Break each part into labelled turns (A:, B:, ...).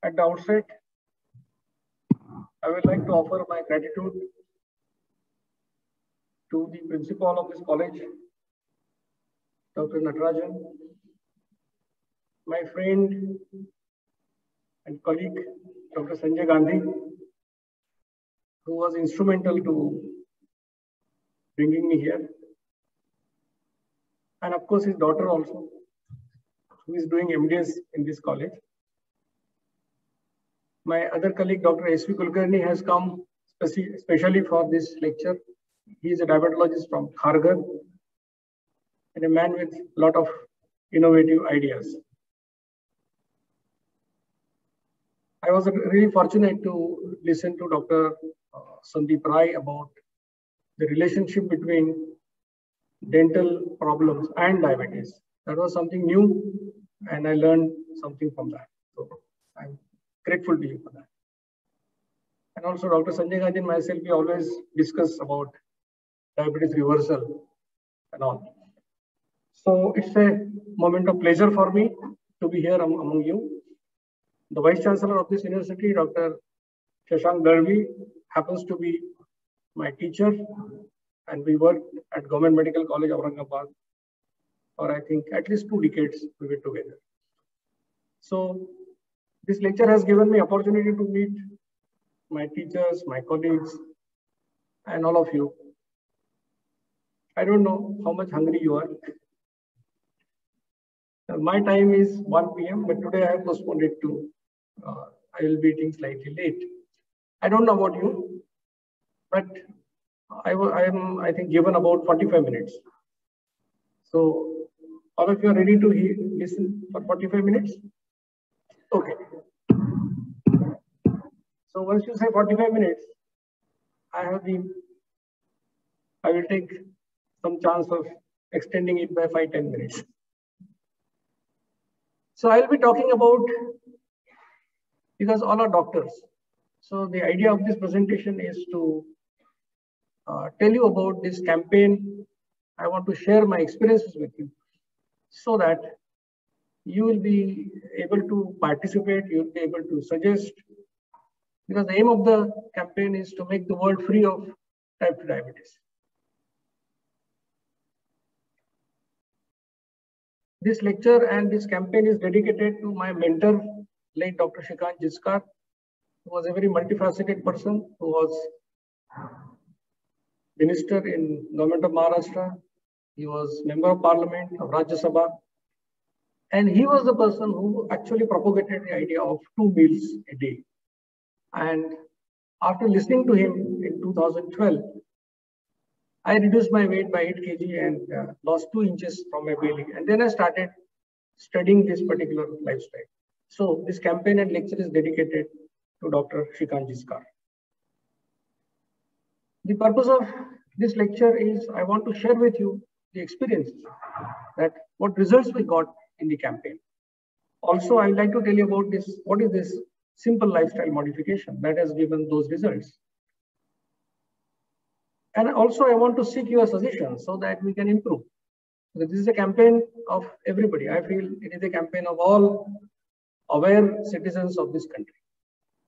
A: At the outset, I would like to offer my gratitude to the principal of this college, Dr. Natarajan, my friend and colleague, Dr. Sanjay Gandhi, who was instrumental to bringing me here. And of course, his daughter also, who is doing MDS in this college. My other colleague, Dr. S.V. Kulkarni, has come especially for this lecture. He is a diabetologist from Kharghar and a man with a lot of innovative ideas. I was really fortunate to listen to Dr. Sandeep Rai about the relationship between dental problems and diabetes. That was something new, and I learned something from that. So I'm grateful to you for that. And also Dr. Sanjay Gandhi and myself, we always discuss about diabetes reversal and all. So it's a moment of pleasure for me to be here among you. The Vice Chancellor of this university, Dr. Shashank Darvi, happens to be my teacher, and we worked at Government Medical College, Aurangabad for I think at least 2 decades we were together. So this lecture has given me opportunity to meet my teachers, my colleagues, and all of you. I don't know how much hungry you are. My time is 1 p.m., but today I have postponed it to, I will be eating slightly late. I don't know about you, but I am, I think, given about 45 minutes. So all of you are ready to listen for 45 minutes? Okay. So once you say 45 minutes, I will take some chance of extending it by 5-10 minutes. So I'll be talking about, because all are doctors. So the idea of this presentation is to tell you about this campaign. I want to share my experiences with you so that you will be able to participate, you will be able to suggest, because the aim of the campaign is to make the world free of type 2 diabetes. This lecture and this campaign is dedicated to my mentor, late Dr. Shrikant Jiskar, who was a very multifaceted person, who was minister in government of Maharashtra. He was member of parliament of Rajya Sabha. And he was the person who actually propagated the idea of 2 meals a day. And after listening to him in 2012, I reduced my weight by 8 kg and lost 2 inches from my belly. And then I started studying this particular lifestyle. So this campaign and lecture is dedicated to Dr. Shrikant Jiskar. The purpose of this lecture is I want to share with you the experiences, that what results we got in the campaign. Also, I would like to tell you about this, what is this simple lifestyle modification that has given those results. And also I want to seek your suggestions so that we can improve. So this is a campaign of everybody. I feel it is a campaign of all aware citizens of this country.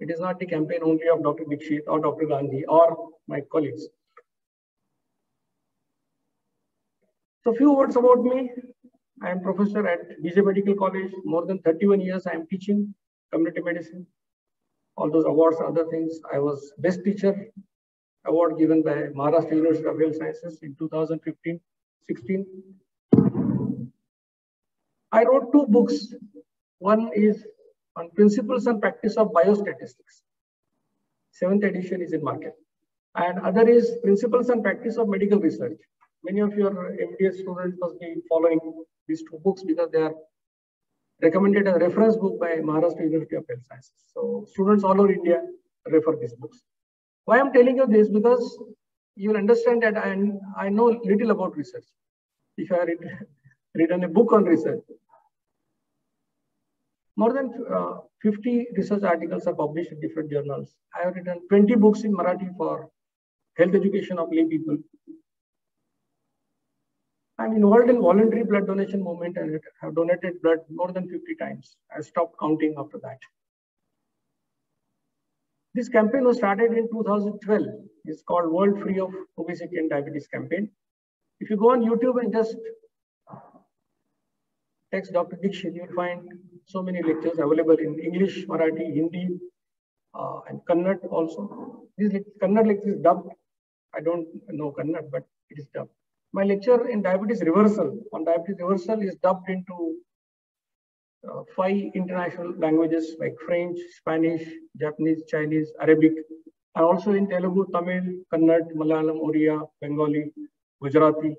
A: It is not the campaign only of Dr. Dixit or Dr. Gandhi or my colleagues. So few words about me. I am professor at BJ Medical College. More than 31 years I am teaching community medicine. All those awards, other things. I was best teacher award given by Maharashtra University of Health Sciences in 2015-16. I wrote 2 books. One is on principles and practice of biostatistics. 7th edition is in market. And other is principles and practice of medical research. Many of your MDS students must be following these 2 books because they are recommended as a reference book by Maharashtra University of Health Sciences. So students all over India refer these books. Why I'm telling you this? Because you will understand that I know little about research. If I had written a book on research, more than 50 research articles are published in different journals. I have written 20 books in Marathi for health education of lay people. I'm involved in voluntary blood donation movement and have donated blood more than 50 times. I stopped counting after that. This campaign was started in 2012. It's called World Free of Obesity and Diabetes Campaign. If you go on YouTube and just text Dr. Dixit, you'll find so many lectures available in English, Marathi, Hindi, and Kannada also. This Kannada lecture is dubbed. I don't know Kannada, but it is dubbed. My lecture in diabetes reversal is dubbed into 5 international languages like French, Spanish, Japanese, Chinese, Arabic, and also in Telugu, Tamil, Kannada, Malayalam, Oriya, Bengali, Gujarati,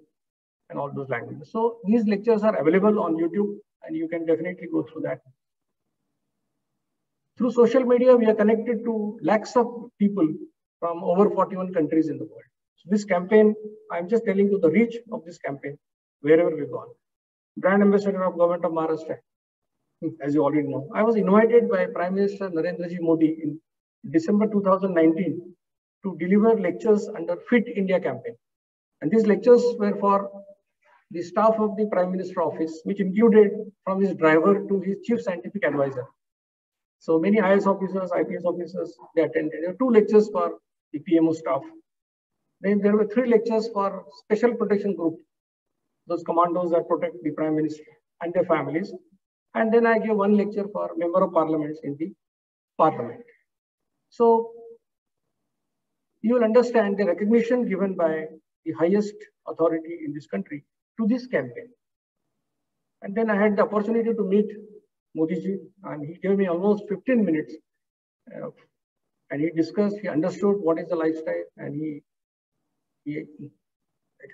A: and all those languages. So these lectures are available on YouTube, and you can definitely go through that. Through social media, we are connected to lakhs of people from over 41 countries in the world. So this campaign, I'm just telling you the reach of this campaign, wherever we've gone. Brand ambassador of Government of Maharashtra, as you already know. I was invited by Prime Minister Narendra Ji Modi in December 2019 to deliver lectures under Fit India campaign. And these lectures were for the staff of the Prime Minister office, which included from his driver to his chief scientific advisor. So many IAS officers, IPS officers, they attended. There were 2 lectures for the PMO staff. Then there were 3 lectures for special protection group, those commandos that protect the Prime Minister and their families. And then I gave 1 lecture for member of parliaments in the parliament. So you will understand the recognition given by the highest authority in this country to this campaign. And then I had the opportunity to meet Modi ji, and he gave me almost 15 minutes. And he discussed, he understood what is the lifestyle, and he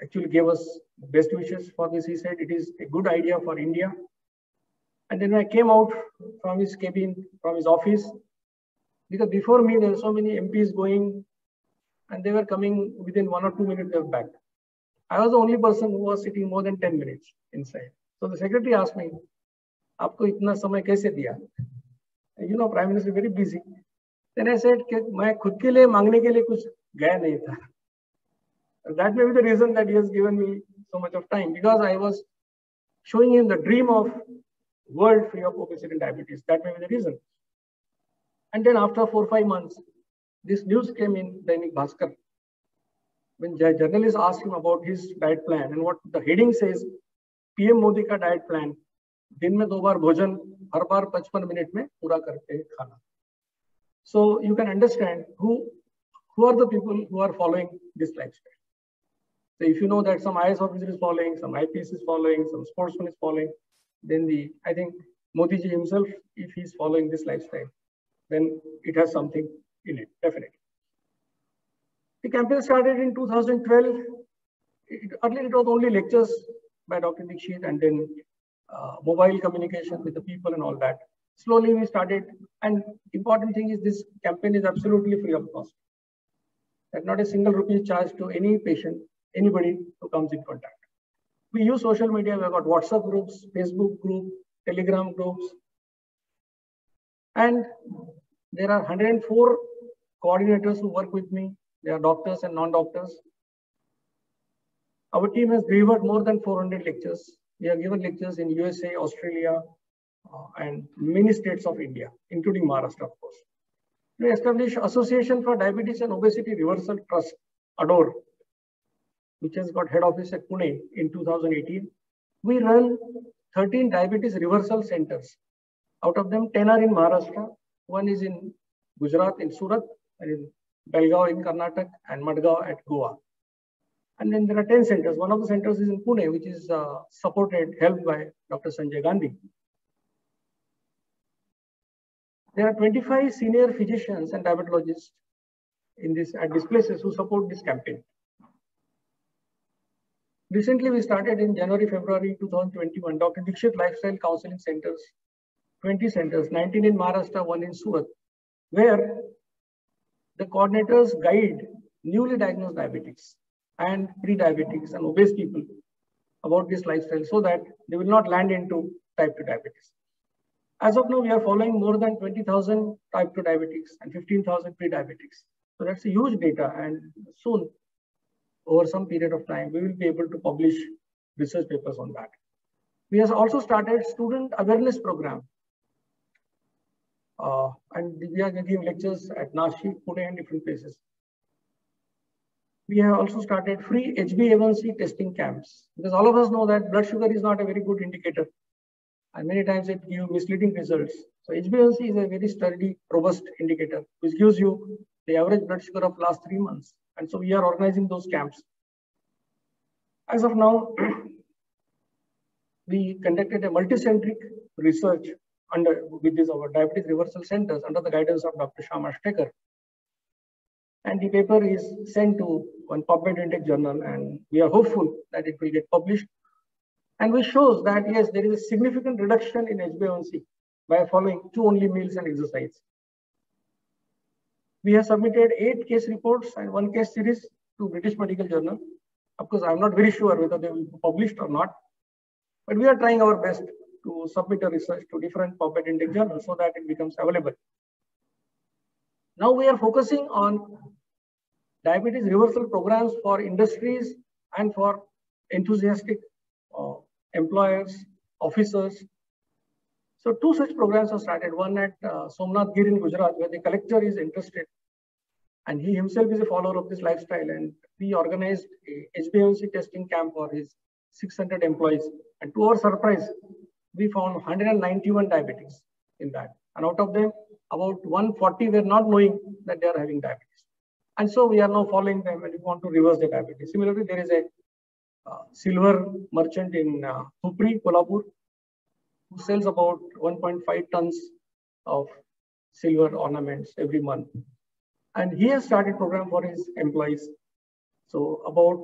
A: actually gave us best wishes for this. He said it is a good idea for India. And then I came out from his cabin, from his office, because before me there were so many MPs going, and they were coming within 1 or 2 minutes they were back. I was the only person who was sitting more than 10 minutes inside. So the secretary asked me, "Aapko itna samay kaise diya?" You know, Prime Minister is very busy. Then I said, "मैं खुद के लिए मांगने के लिए कुछ गया नहीं था." That may be the reason that he has given me so much of time, because I was showing him the dream of world free of obesity and diabetes. That may be the reason. And then after 4 or 5 months, this news came in Dainik Bhaskar. When journalists asked him about his diet plan, and what the heading says, PM Modi ka diet plan, दिन में 2 बार भोजन, हर बार 55 minute में पूरा करके खाना. So you can understand who are the people who are following this lifestyle. So if you know that some IAS officer is following, some IPS is following, some sportsman is following, then I think Modi ji himself, if he is following this lifestyle, then it has something in it, definitely. The campaign started in 2012. Earlier it was only lectures by Dr. Dixit, and then mobile communication with the people and all that. Slowly we started, and important thing is this campaign is absolutely free of cost. That not a single rupee is charged to any patient, anybody who comes in contact. We use social media. We have got WhatsApp groups, Facebook group, Telegram groups, and there are 104 coordinators who work with me. They are doctors and non-doctors. Our team has delivered more than 400 lectures. We have given lectures in USA, Australia, and many states of India, including Maharashtra, of course. We established Association for Diabetes and Obesity Reversal Trust, ADORE, which has got head office at Pune in 2018. We run 13 diabetes reversal centers. Out of them, 10 are in Maharashtra. 1 is in Gujarat, in Surat, and in Belgaum in Karnataka, and Madgaon at Goa. And then there are 10 centers. One of the centers is in Pune, which is helped by Dr. Sanjay Gandhi. There are 25 senior physicians and diabetologists at these places who support this campaign. Recently, we started in January, February 2021, Dr. Dixit Lifestyle Counseling Centers, 20 centers, 19 in Maharashtra, 1 in Surat, where the coordinators guide newly diagnosed diabetics and pre-diabetics and obese people about this lifestyle so that they will not land into type 2 diabetes. As of now, we are following more than 20,000 type 2 diabetics and 15,000 pre-diabetics. So that's a huge data, and soon, over some period of time, we will be able to publish research papers on that. We have also started student awareness program. And we are giving lectures at Nashik, Pune, and different places. We have also started free HbA1c testing camps, because all of us know that blood sugar is not a very good indicator, and many times it gives misleading results. So HbA1c is a very sturdy, robust indicator, which gives you the average blood sugar of last 3 months. And so we are organizing those camps. As of now, we conducted a multicentric research with our diabetes reversal centers under the guidance of Dr. Shyam Ashtekar. And the paper is sent to one PubMed Intake journal, and we are hopeful that it will get published. And which shows that yes, there is a significant reduction in HbA1c by following 2 only meals and exercise. We have submitted 8 case reports and 1 case series to British Medical Journal. Of course, I'm not very sure whether they will be published or not, but we are trying our best to submit a research to different PubMed Intake journals so that it becomes available. Now we are focusing on diabetes reversal programs for industries and for enthusiastic employers, officers. So 2 such programs are started. One at Somnath Gir in Gujarat, where the collector is interested, and he himself is a follower of this lifestyle. And we organized a HbA1c testing camp for his 600 employees. And to our surprise, we found 191 diabetics in that. And out of them, about 140 were not knowing that they are having diabetes. And so we are now following them, and we want to reverse the diabetes. Similarly, there is a silver merchant in Thupri, Kolhapur, who sells about 1.5 tons of silver ornaments every month. And he has started a program for his employees. So about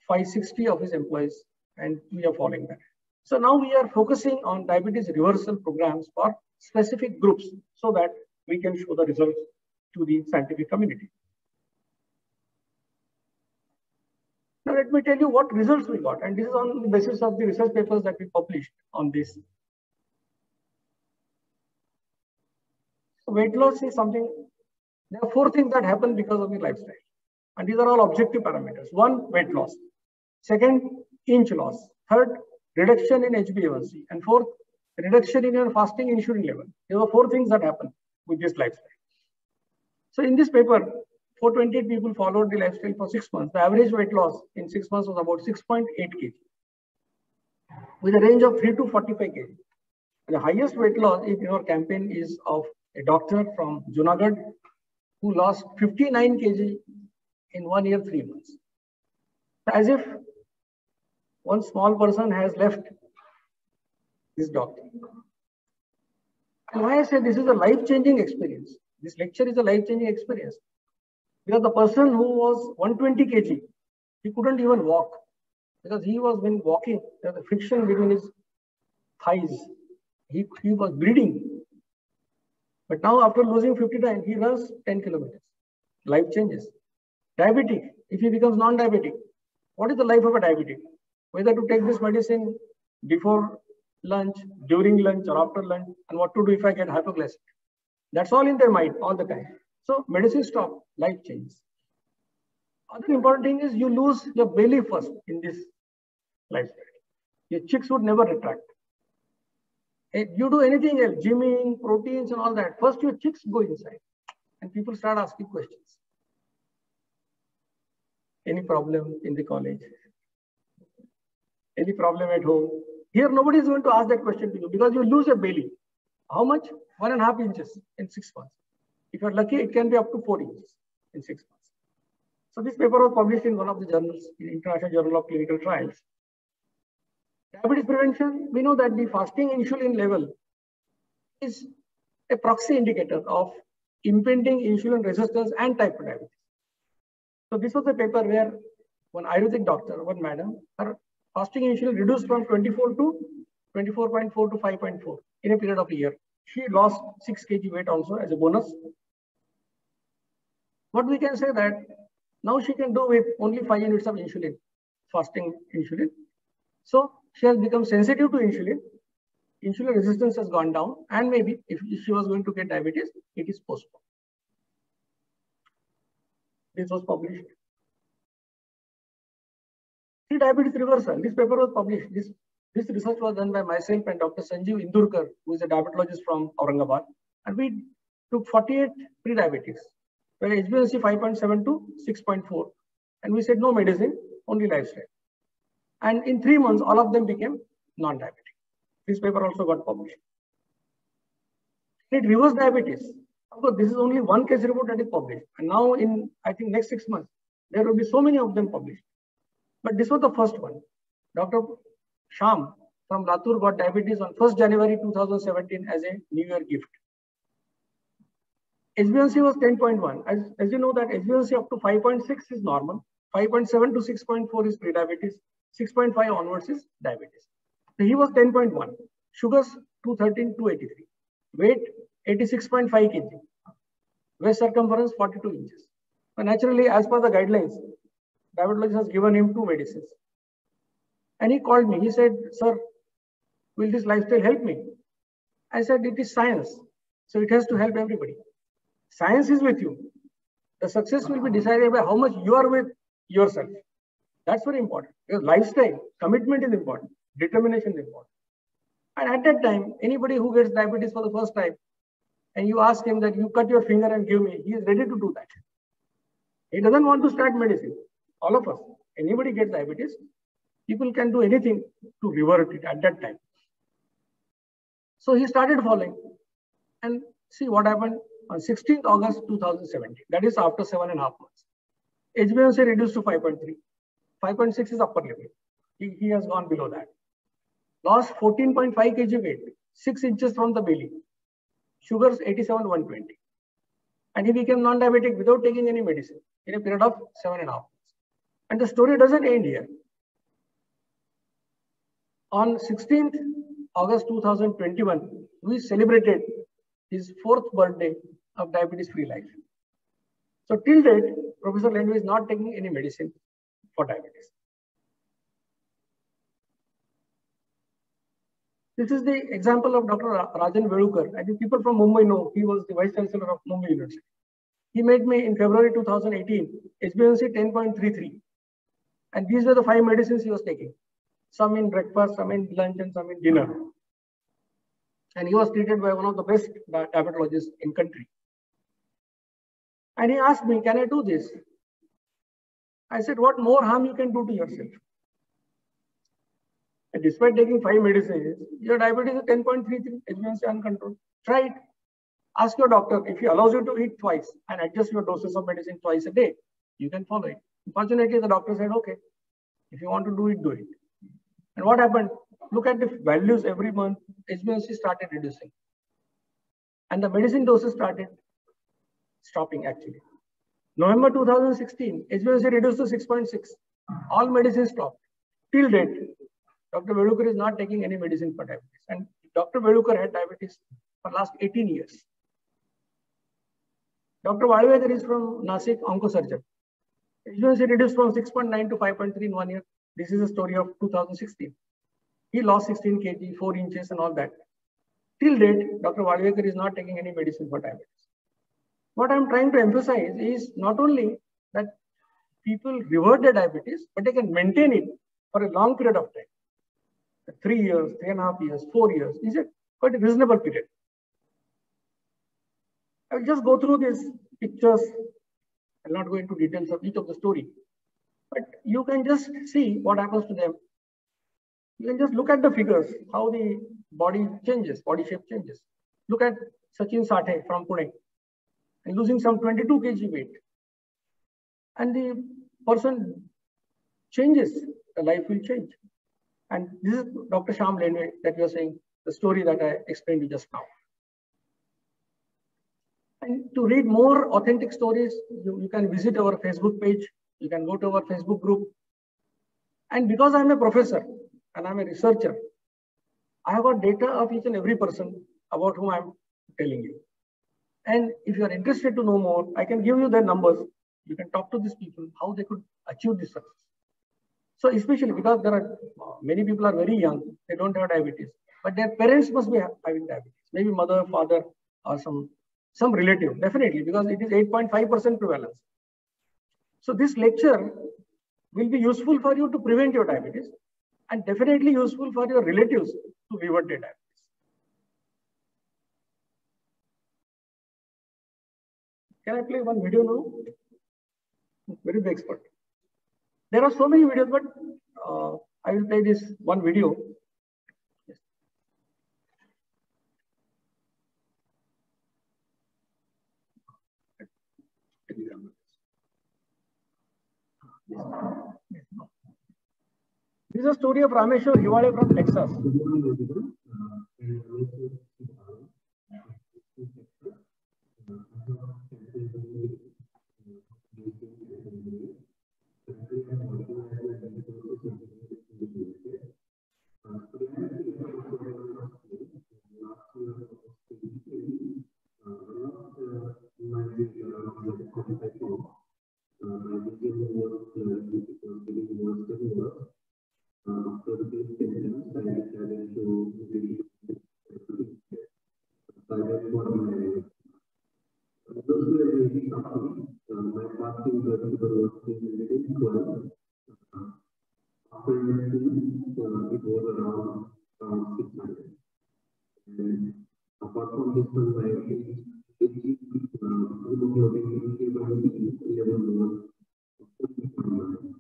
A: 560 of his employees, and we are following that. So now we are focusing on diabetes reversal programs for specific groups so that we can show the results to the scientific community. Now let me tell you what results we got, and this is on the basis of the research papers that we published on this. So weight loss is something, there are 4 things that happen because of the lifestyle. And these are all objective parameters. 1, weight loss. 2nd, inch loss. 3rd, reduction in HbA1c. And 4th, reduction in your fasting insulin level. There are 4 things that happen with this lifestyle. So in this paper, 428 people followed the lifestyle for 6 months. The average weight loss in 6 months was about 6.8 kg, with a range of 3 to 45 kg. The highest weight loss in our campaign is of a doctor from Junagadh who lost 59 kg in 1 year, 3 months. As if one small person has left this doctor. And why I say this is a life-changing experience. This lecture is a life-changing experience. Because the person who was 120 kg, he couldn't even walk. Because he was, when walking, there was friction between his thighs. He was bleeding. But now after losing 59, he runs 10 kilometers. Life changes. Diabetic, if he becomes non-diabetic, what is the life of a diabetic? Whether to take this medicine before lunch, during lunch, or after lunch, and what to do if I get hypoglycemic. That's all in their mind all the time. So medicine stop, life changes. Other important thing is you lose your belly first in this lifestyle. Your cheeks would never retract. If you do anything else, gymming, proteins and all that, first your cheeks go inside and people start asking questions. Any problem in the college? Any problem at home? Here nobody is going to ask that question to you because you lose your belly. How much? 1.5 inches in 6 months. If you're lucky, it can be up to 4 inches in 6 months. So this paper was published in one of the journals, in International Journal of Clinical Trials. Diabetes prevention, we know that the fasting insulin level is a proxy indicator of impending insulin resistance and type 2 diabetes. So this was a paper where one Ayurvedic doctor, one madam, her fasting insulin reduced from 24 to 24.4 to 5.4 in a period of a year. She lost 6 kg weight also as a bonus. What we can say that now she can do with only 5 units of insulin, fasting insulin. So she has become sensitive to insulin. Insulin resistance has gone down, and maybe if she was going to get diabetes, it is postponed. This was published. Diabetes reversal. This paper was published. This research was done by myself and Dr. Sanjeev Indurkar, who is a diabetologist from Aurangabad. And we took 48 pre-diabetes, where HbA1c 5.7 to 6.4. And we said no medicine, only lifestyle. And in 3 months, all of them became non-diabetic. This paper also got published. It reversed diabetes. Of course, this is only one case report that is published. And now in, I think, next 6 months, there will be so many of them published. But this was the first one. Dr. Sham from Latur got diabetes on 1st January 2017 as a New Year gift. HbA1c was 10.1. As you know that HbA1c up to 5.6 is normal. 5.7 to 6.4 is pre-diabetes. 6.5 onwards is diabetes. So he was 10.1. Sugars 213, 283. Weight 86.5 kg. Waist circumference 42 inches. So naturally, as per the guidelines, diabetologist has given him 2 medicines. And he called me. He said, "Sir, will this lifestyle help me?" I said, "It is science. So it has to help everybody. Science is with you. The success will be decided by how much you are with yourself." That's very important. Because lifestyle, commitment is important. Determination is important. And at that time, anybody who gets diabetes for the first time, and you ask him that you cut your finger and give me, he is ready to do that. He doesn't want to start medicine. All of us, anybody gets diabetes, people can do anything to revert it at that time. So he started following. And see what happened on 16th August 2017. That is after 7.5 months. HbA1c reduced to 5.3. 5.6 is upper limit. He has gone below that. Lost 14.5 kg weight, 6 inches from the belly. Sugars 87, 120. And he became non-diabetic without taking any medicine in a period of 7.5 months. And the story doesn't end here. On 16th August 2021, we celebrated his 4th birthday of diabetes-free life. So till date, Professor Lendway is not taking any medicine for diabetes. This is the example of Dr. Rajan Velukar. I think people from Mumbai know he was the Vice Chancellor of Mumbai University. He met me in February 2018, HbA1c 10.33. And these were the 5 medicines he was taking. Some in breakfast, some in lunch, and some in dinner. And he was treated by one of the best diabetologists in country. And he asked me, "Can I do this?" I said, "What more harm you can do to yourself? And despite taking 5 medicines, your diabetes is 10.33, HbA1c uncontrolled. Try it. Ask your doctor if he allows you to eat twice and adjust your doses of medicine twice a day. You can follow it." Unfortunately, the doctor said, "Okay, if you want to do it, do it." And what happened? Look at the values every month. HbA1c started reducing. And the medicine doses started stopping actually. November 2016, HbA1c reduced to 6.6. All medicines stopped. Till date, Dr. Velukar is not taking any medicine for diabetes. And Dr. Velukar had diabetes for last 18 years. Dr. Walwekar is from Nasik, oncosurgeon. HbA1c reduced from 6.9 to 5.3 in 1 year. This is the story of 2016. He lost 16 kg, 4 inches and all that. Till date, Dr. Walwekar is not taking any medicine for diabetes. What I'm trying to emphasize is not only that people revert their diabetes, but they can maintain it for a long period of time. 3 years, 3.5 years, 4 years. Is it quite a reasonable period? I'll just go through these pictures. I'll not go into details of each of the story. But you can just see what happens to them. You can just look at the figures, how the body changes, body shape changes. Look at Sachin Sathe from Pune and losing some 22 kg weight. And the person changes, the life will change. And this is Dr. Sham Lendway that you are saying, the story that I explained to you just now. And to read more authentic stories, you can visit our Facebook page. You can go to our Facebook group. And because I'm a professor and I'm a researcher, I have got data of each and every person about whom I'm telling you. And if you are interested to know more, I can give you their numbers. You can talk to these people, how they could achieve this success. So especially because there are many people are very young, they don't have diabetes, but their parents must be having diabetes. Maybe mother, father, or some relative, definitely, because it is 8.5% prevalence. So this lecture will be useful for you to prevent your diabetes and definitely useful for your relatives to revert their diabetes. Can I play one video now? Where is the expert? There are so many videos, but I will play this one video. Yes. This is a story of Rameshwar Hiwale from Texas.
B: Apart from this one, my hemoglobin level was 40.9.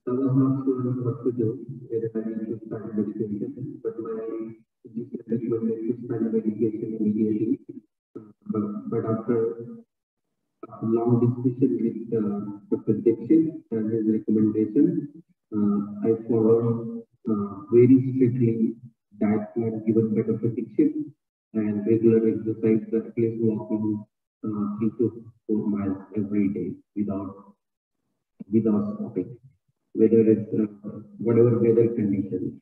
B: I was not sure what to do, whether I need to start medication, but my physician recommended to start medication immediately. But after a long discussion with Dr. Dixit and his recommendation, I followed very strictly diet plan given by Dr. Dixit and regular exercise, at least walking 3 to 4 miles every day without stopping, whether it's whatever weather conditions.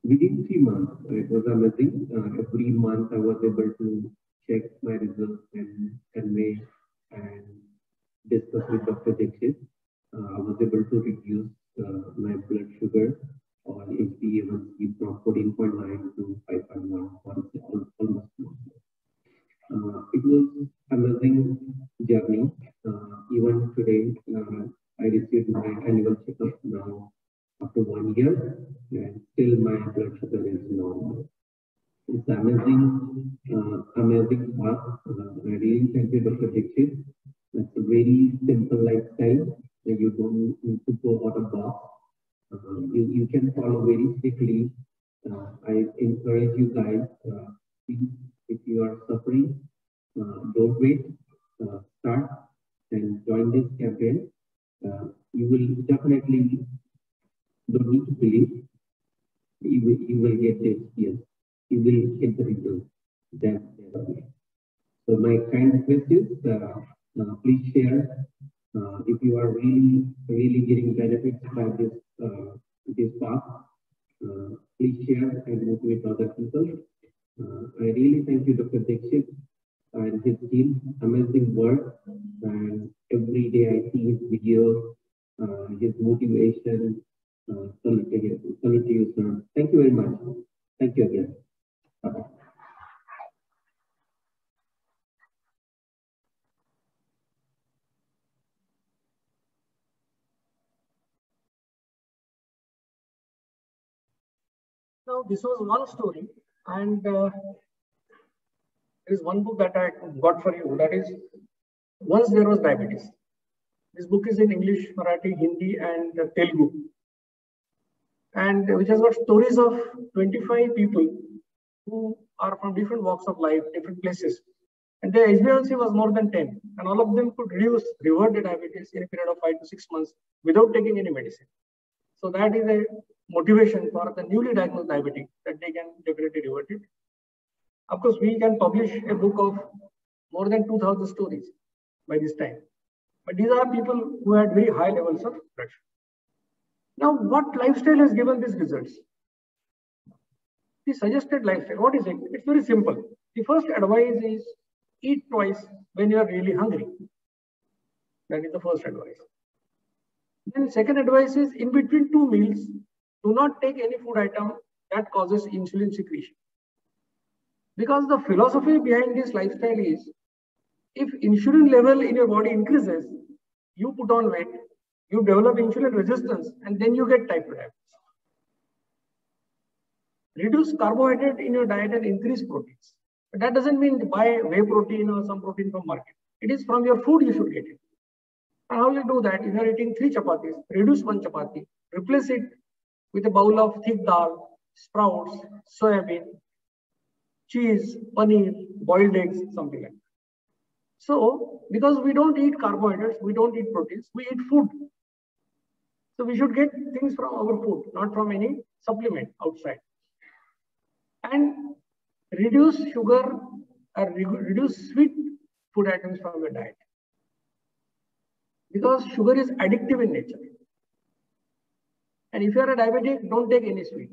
B: Within 3 months, it was amazing. Every month I was able to check my results and convey and discuss with Dr. Dixit. I was able to reduce my blood sugar or HbA1c from 14.9 to 5.1, almost. It was amazing journey. Even today, I received my annual checkup now after 1 year, and still my blood sugar is normal. It's amazing path. I really thank you, Dr. Dixit. It's a very simple lifestyle. You don't need to go out of box. You can follow very strictly. I encourage you guys, if you are suffering, don't wait, start and join this campaign. You will definitely don't need to believe. You will get it, yes. You will get the result. That's the way. So my kind request is, please share. If you are really getting benefits by this path, please share and motivate other people. I really thank you, Dr. Dixit and his team. Amazing work, and every day I see his video, his motivation. Salute to you, sir. Thank you very much. Thank you again. Bye-bye.
A: Now, this was one story, and there is one book that I got for you. That is, Once There Was Diabetes. This book is in English, Marathi, Hindi, and Telugu, and which has got stories of 25 people who are from different walks of life, different places. And their HbA1c was more than 10, and all of them could revert the diabetes in a period of 5 to 6 months without taking any medicine. So that is a motivation for the newly diagnosed diabetic that they can definitely revert it. Of course, we can publish a book of more than 2,000 stories by this time. But these are people who had very high levels of blood sugar. Now, what lifestyle has given these results? The suggested lifestyle, what is it? It's very simple. The first advice is eat twice when you are really hungry. That is the first advice. Then second advice is in between 2 meals, do not take any food item that causes insulin secretion. Because the philosophy behind this lifestyle is, if insulin level in your body increases, you put on weight, you develop insulin resistance, and then you get type 2 diabetes. Reduce carbohydrate in your diet and increase proteins. But that doesn't mean buy whey protein or some protein from market. It is from your food you should get it. And how you do that? If you are eating 3 chapatis, reduce 1 chapati, replace it with a bowl of thick dal, sprouts, soybean, cheese, paneer, boiled eggs, something like that. So, because we don't eat carbohydrates, we don't eat proteins, we eat food. So we should get things from our food, not from any supplement outside. And reduce sugar or reduce sweet food items from your diet. Because sugar is addictive in nature. And if you are a diabetic, don't take any sweet.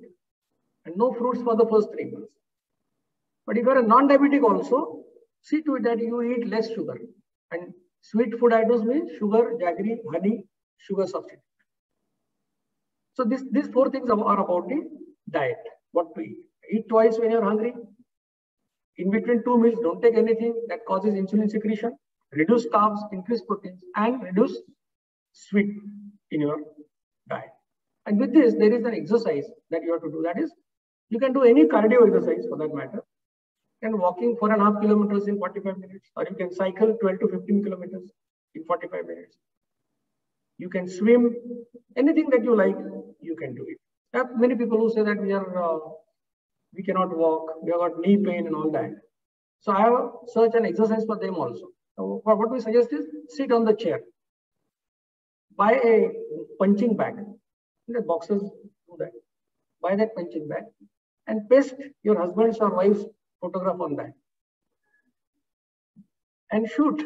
A: And no fruits for the first 3 months. But if you are a non-diabetic also, see to it that you eat less sugar. And sweet food items means sugar, jaggery, honey, sugar substitute. So these 4 things are about the diet, what to eat. Eat twice when you're hungry. In between 2 meals, don't take anything that causes insulin secretion. Reduce carbs, increase proteins, and reduce sweet in your diet. And with this, there is an exercise that you have to do. That is, you can do any cardio exercise for that matter. You can walking 4.5 kilometers in 45 minutes, or you can cycle 12 to 15 kilometers in 45 minutes. You can swim, anything that you like, you can do it. There are many people who say that we cannot walk, we have got knee pain and all that. So I have such an exercise for them also. So what we suggest is sit on the chair, buy a punching bag. The boxers do that. Buy that punching bag and paste your husband's or wife's photograph on that and shoot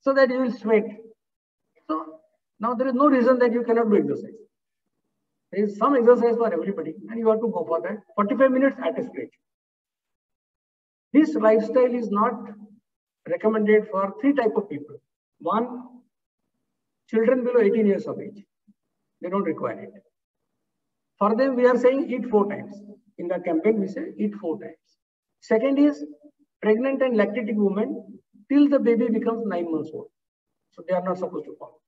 A: so that you will sweat. So now there is no reason that you cannot do exercise. There is some exercise for everybody and you have to go for that. 45 minutes at a stretch. This lifestyle is not recommended for 3 types of people. 1, children below 18 years of age. They don't require it. For them, we are saying eat 4 times. In the campaign, we say eat 4 times. Second is pregnant and lactating women till the baby becomes 9 months old. So they are not supposed to follow.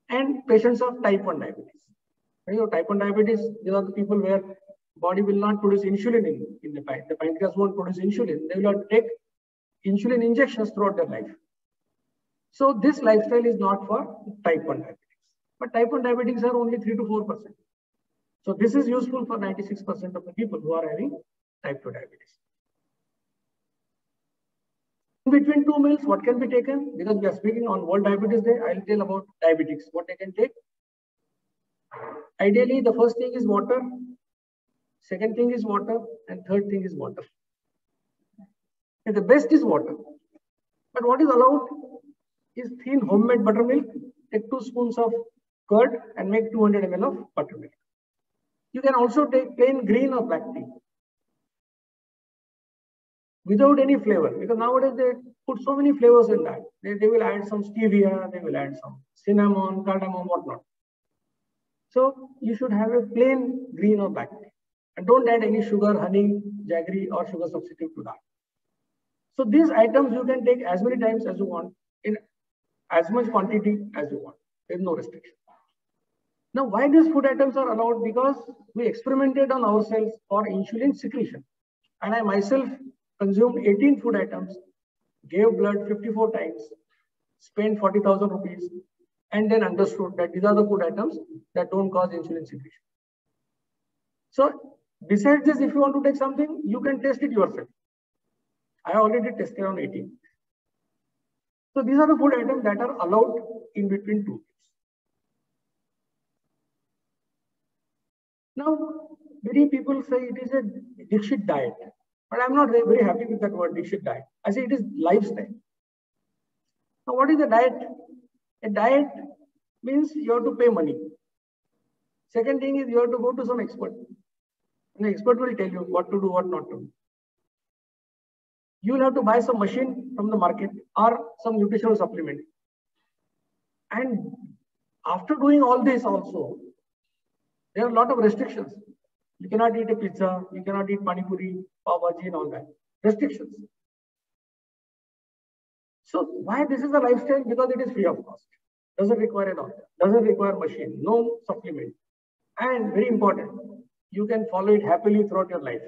A: And patients of type 1 diabetes. You know, type 1 diabetes, these are the people where body will not produce insulin in the pancreas. The pancreas won't produce insulin. They will have to take insulin injections throughout their life. So this lifestyle is not for type 1 diabetes. But type 1 diabetics are only 3 to 4%. So this is useful for 96% of the people who are having type 2 diabetes. In between 2 meals, what can be taken? Because we are speaking on World Diabetes Day, I'll tell about diabetics, what they can take. Ideally, the first thing is water, second thing is water, and third thing is water. And the best is water. But what is allowed is thin homemade buttermilk. Take 2 spoons of curd and make 200 ml of buttermilk. You can also take plain green or black tea without any flavor, because nowadays they put so many flavors in that. They will add some stevia, they will add some cinnamon, cardamom, whatnot. So you should have a plain green or black tea. And don't add any sugar, honey, jaggery, or sugar substitute to that. So these items you can take as many times as you want, in as much quantity as you want. There is no restriction. Now, why these food items are allowed? Because we experimented on ourselves for insulin secretion. And I myself consumed 18 food items, gave blood 54 times, spent 40,000 rupees, and then understood that these are the food items that don't cause insulin secretion. So besides this, if you want to take something, you can test it yourself. I already tested on 18. So these are the food items that are allowed in between 2 meals. Now, many people say it is a Dixit diet, but I'm not very happy with that word Dixit diet. I say it is lifestyle. Now, what is a diet? A diet means you have to pay money. Second thing is you have to go to some expert. And the expert will tell you what to do, what not to do. You will have to buy some machine from the market or some nutritional supplement. And after doing all this also, there are a lot of restrictions. You cannot eat a pizza, you cannot eat pani puri, pav bhaji and all that. Restrictions. So why this is a lifestyle? Because it is free of cost. Doesn't require a doctor, doesn't require machine, no supplement. And very important, you can follow it happily throughout your life.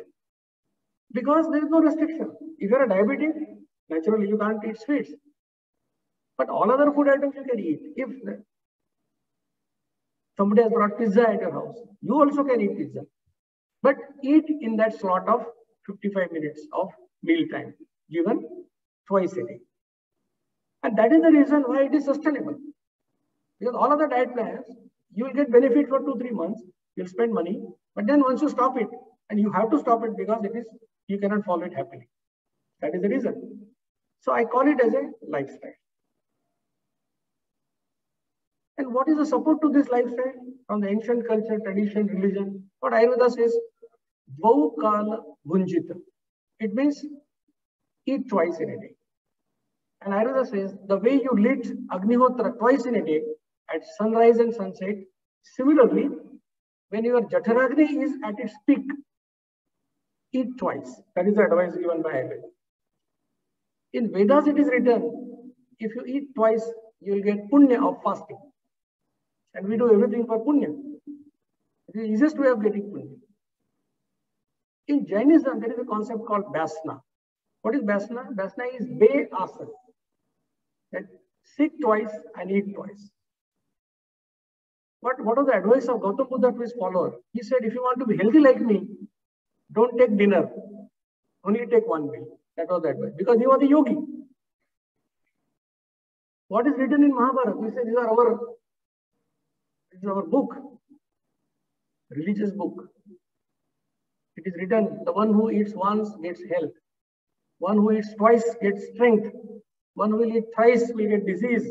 A: Because there is no restriction. If you are a diabetic, naturally you can't eat sweets. But all other food items you can eat. If somebody has brought pizza at your house, you also can eat pizza. But eat in that slot of 55 minutes of meal time, given twice a day. And that is the reason why it is sustainable. Because all other diet plans, you will get benefit for 2-3 months, you'll spend money, but then once you stop it, and you have to stop it because you cannot follow it happily. That is the reason. So I call it as a lifestyle. And what is the support to this lifestyle? From the ancient culture, tradition, religion, what Ayurveda says, Dvau Kala Bhunjita. It means eat twice in a day. And Ayurveda says, the way you lit Agnihotra twice in a day, at sunrise and sunset, similarly, when your Jataragni is at its peak, eat twice. That is the advice given by Ayurveda. In Vedas, it is written, if you eat twice, you will get punya of fasting. And we do everything for punya. It is the easiest way of getting punya. In Jainism, there is a concept called Vyasana. What is Vyasana? Vyasana is Be Asana. That sit twice and eat twice. But what was the advice of Gautam Buddha to his follower? He said, if you want to be healthy like me, don't take dinner. Only take one meal. That was the advice. Because he was a yogi. What is written in Mahabharata? He said, this is our book. Religious book. It is written, the one who eats once gets health. One who eats twice gets strength. One who will eat thrice will get disease.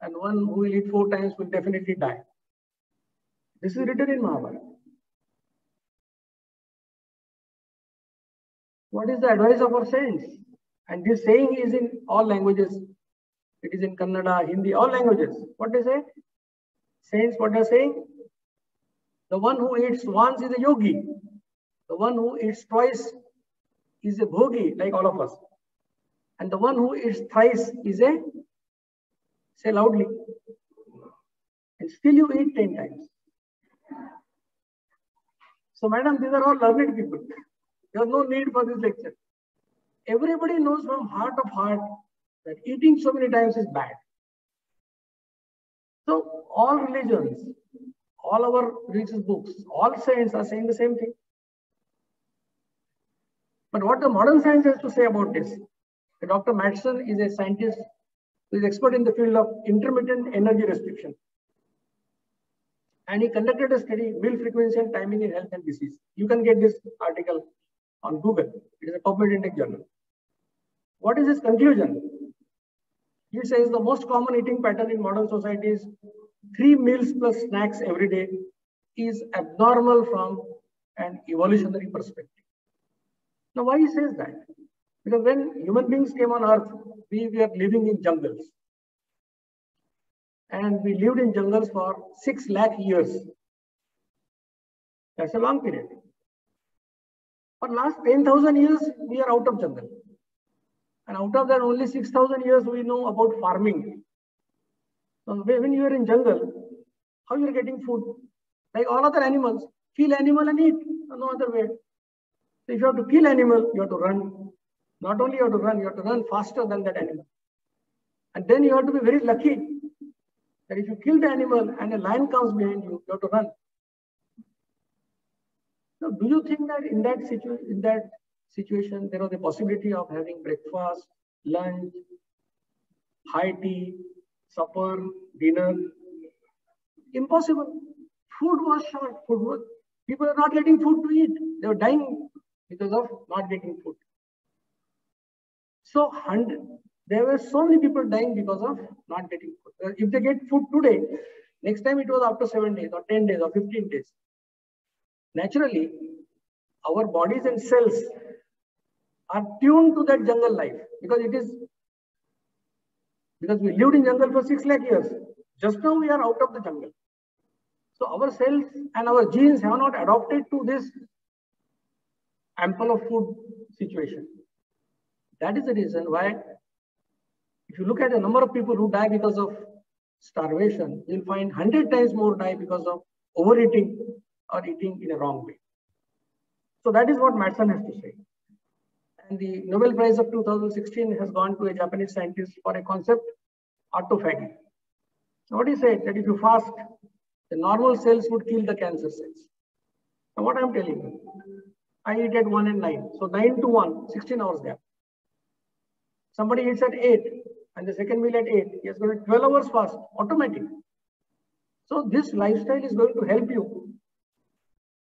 A: And one who will eat 4 times will definitely die. This is written in Mahabharata. What is the advice of our saints? And this saying is in all languages. It is in Kannada, Hindi, all languages. What they say? Saints, what they are saying? The one who eats once is a yogi. The one who eats twice is a bhogi, like all of us. And the one who eats thrice is a, say loudly, and still you eat 10 times. So, madam, these are all learned people. There is no need for this lecture. Everybody knows from heart of heart that eating so many times is bad. So, all religions, all our religious books, all saints are saying the same thing. But what the modern science has to say about this? Dr. Madsen is a scientist who is expert in the field of intermittent energy restriction. And he conducted a study, meal frequency and timing in health and disease. You can get this article on Google. It is a PubMed Index journal. What is his conclusion? He says the most common eating pattern in modern society is 3 meals plus snacks every day is abnormal from an evolutionary perspective. Now, why he says that? Because when human beings came on earth, we were living in jungles. And we lived in jungles for 6 lakh years. That's a long period. For last 10,000 years, we are out of jungle. And out of that, only 6,000 years we know about farming. So when you are in jungle, how you are getting food? Like all other animals, kill animal and eat. No other way. So if you have to kill animal, you have to run. Not only you have to run faster than that animal. And then you have to be very lucky that if you kill the animal and a lion comes behind you, you have to run. So do you think that in that situation, there was a possibility of having breakfast, lunch, high tea, supper, dinner? Impossible. Food was short. People are not getting food to eat. They were dying because of not getting food. So there were so many people dying because of not getting food. If they get food today, next time it was after 7 days or 10 days or 15 days. Naturally, our bodies and cells are tuned to that jungle life because we lived in jungle for 6 lakh years. Just now we are out of the jungle. So our cells and our genes have not adapted to this ample of food situation. That is the reason why, if you look at the number of people who die because of starvation, you'll find 100 times more die because of overeating or eating in a wrong way. So that is what Madsen has to say. And the Nobel Prize of 2016 has gone to a Japanese scientist for a concept, autophagy. So what he said, that if you fast, the normal cells would kill the cancer cells. Now what I'm telling you, I eat at 1 and 9. So 9 to 1, 16 hours gap. Somebody eats at 8 and the second meal at 8. He has got 12 hours fast, automatic. So this lifestyle is going to help you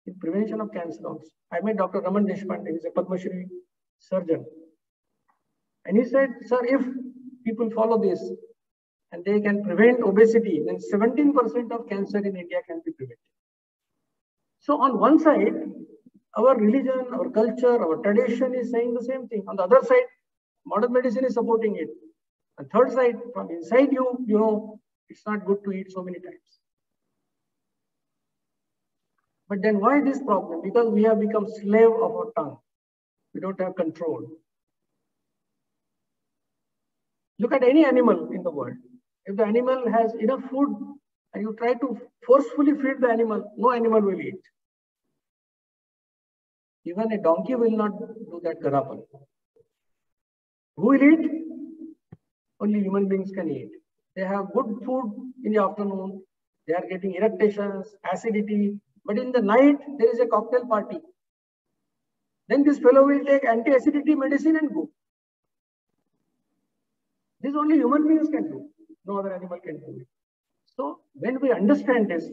A: in prevention of cancer also. I met Dr. Raman Deshpande, he's a Padma Shri surgeon. And he said, sir, if people follow this and they can prevent obesity, then 17% of cancer in India can be prevented. So on one side, our religion, our culture, our tradition is saying the same thing. On the other side, modern medicine is supporting it. And third side, from inside you, you know, it's not good to eat so many times. But then why this problem? Because we have become slave of our tongue. We don't have control. Look at any animal in the world. If the animal has enough food and you try to forcefully feed the animal, no animal will eat. Even a donkey will not do that garapal. Who will eat? Only human beings can eat. They have good food in the afternoon. They are getting irritations, acidity. But in the night, there is a cocktail party. Then this fellow will take anti-acidity medicine and go. This only human beings can do. No other animal can do it. So when we understand this,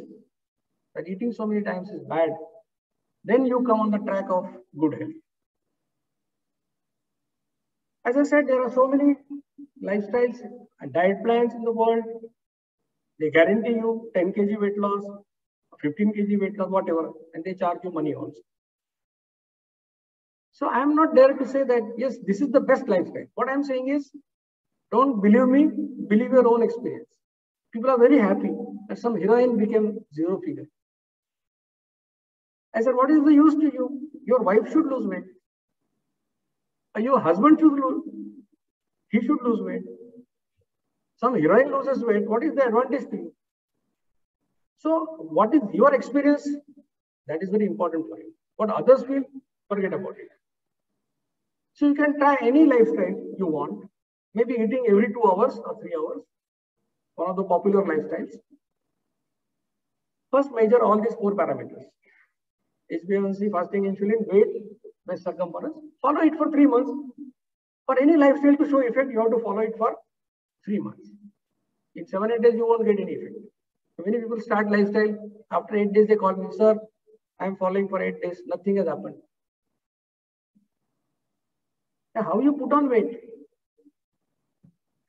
A: that eating so many times is bad, then you come on the track of good health. As I said, there are so many lifestyles and diet plans in the world. They guarantee you 10 kg weight loss, 15 kg weight loss, whatever, and they charge you money also. So I am not there to say that, yes, this is the best lifestyle. What I am saying is, don't believe me, believe your own experience. People are very happy that some heroine became 0 figure. I said, what is the use to you? Your wife should lose weight. Your husband should lose. He should lose weight. Some heroine loses weight. What is the advantage to you? So what is your experience? That is very important for you. What others feel, forget about it. So you can try any lifestyle you want. Maybe eating every 2 hours or 3 hours. One of the popular lifestyles. First, measure all these 4 parameters. HbA1c, fasting insulin, weight, waist circumference. Follow it for 3 months. For any lifestyle to show effect, you have to follow it for 3 months. In 7-8 days, you won't get any effect. So many people start lifestyle. After 8 days, they call me, sir, I am following for 8 days. Nothing has happened. Now, how you put on weight?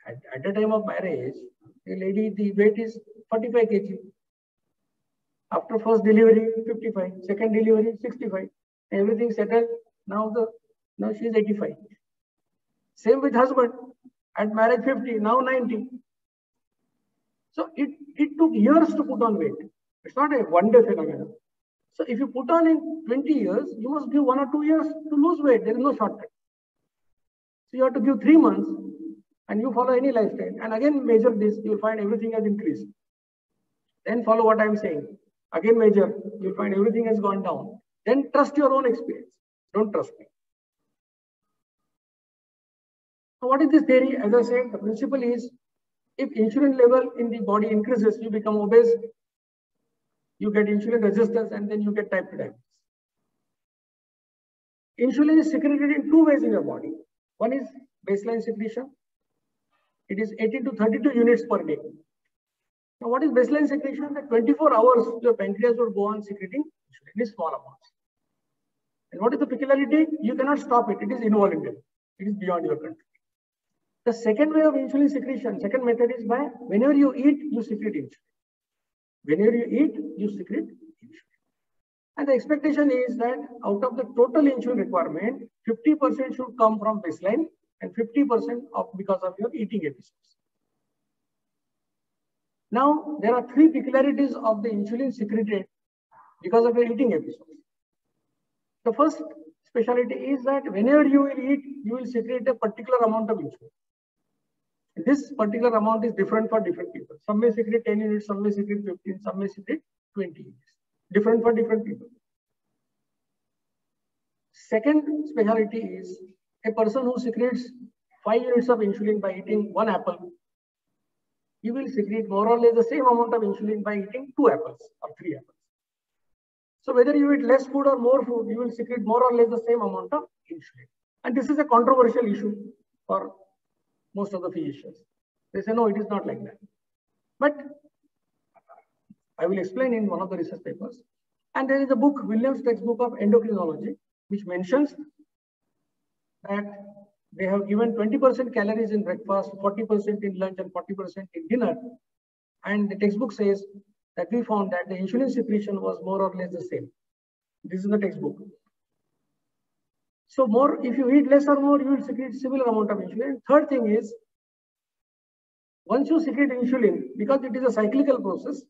A: At the time of marriage, a lady, the weight is 45 kg. After first delivery, 55. Second delivery, 65. Everything settled. Now she is 85. Same with husband. At marriage, 50. Now 90. So it took years to put on weight. It's not a one-day phenomenon. So if you put on in 20 years, you must give 1 or 2 years to lose weight. There is no shortcut. So you have to give 3 months and you follow any lifestyle. And again, measure this. You'll find everything has increased. Then follow what I'm saying. Again, measure. You'll find everything has gone down. Then trust your own experience. Don't trust me. So what is this theory? As I said, the principle is, if insulin level in the body increases, you become obese, you get insulin resistance, and then you get type 2 diabetes. Insulin is secreted in 2 ways in your body. One is baseline secretion. It is 18 to 32 units per day. Now, what is baseline secretion? That 24 hours, your pancreas will go on secreting insulin in small amounts. And what is the peculiarity? You cannot stop it. It is involuntary. It is beyond your control. The second way of insulin secretion, second method is by whenever you eat, you secrete insulin. Whenever you eat, you secrete insulin. And the expectation is that out of the total insulin requirement, 50% should come from baseline and 50% because of your eating episodes. Now, there are 3 peculiarities of the insulin secreted because of your eating episodes. The first specialty is that whenever you will eat, you will secrete a particular amount of insulin. This particular amount is different for different people. Some may secrete 10 units, some may secrete 15, some may secrete 20 units. Different for different people. Second specialty is A person who secretes 5 units of insulin by eating 1 apple, he will secrete more or less the same amount of insulin by eating 2 apples or 3 apples. So whether you eat less food or more food, you will secrete more or less the same amount of insulin. And this is a controversial issue for most of the physicians. They say, no, it is not like that. But I will explain in one of the research papers. And there is a book, Williams textbook of endocrinology, which mentions that they have given 20% calories in breakfast, 40% in lunch, and 40% in dinner. And the textbook says that we found that the insulin secretion was more or less the same. This is the textbook. So more, if you eat less or more, you will secrete similar amount of insulin. Third thing is, once you secrete insulin, because it is a cyclical process,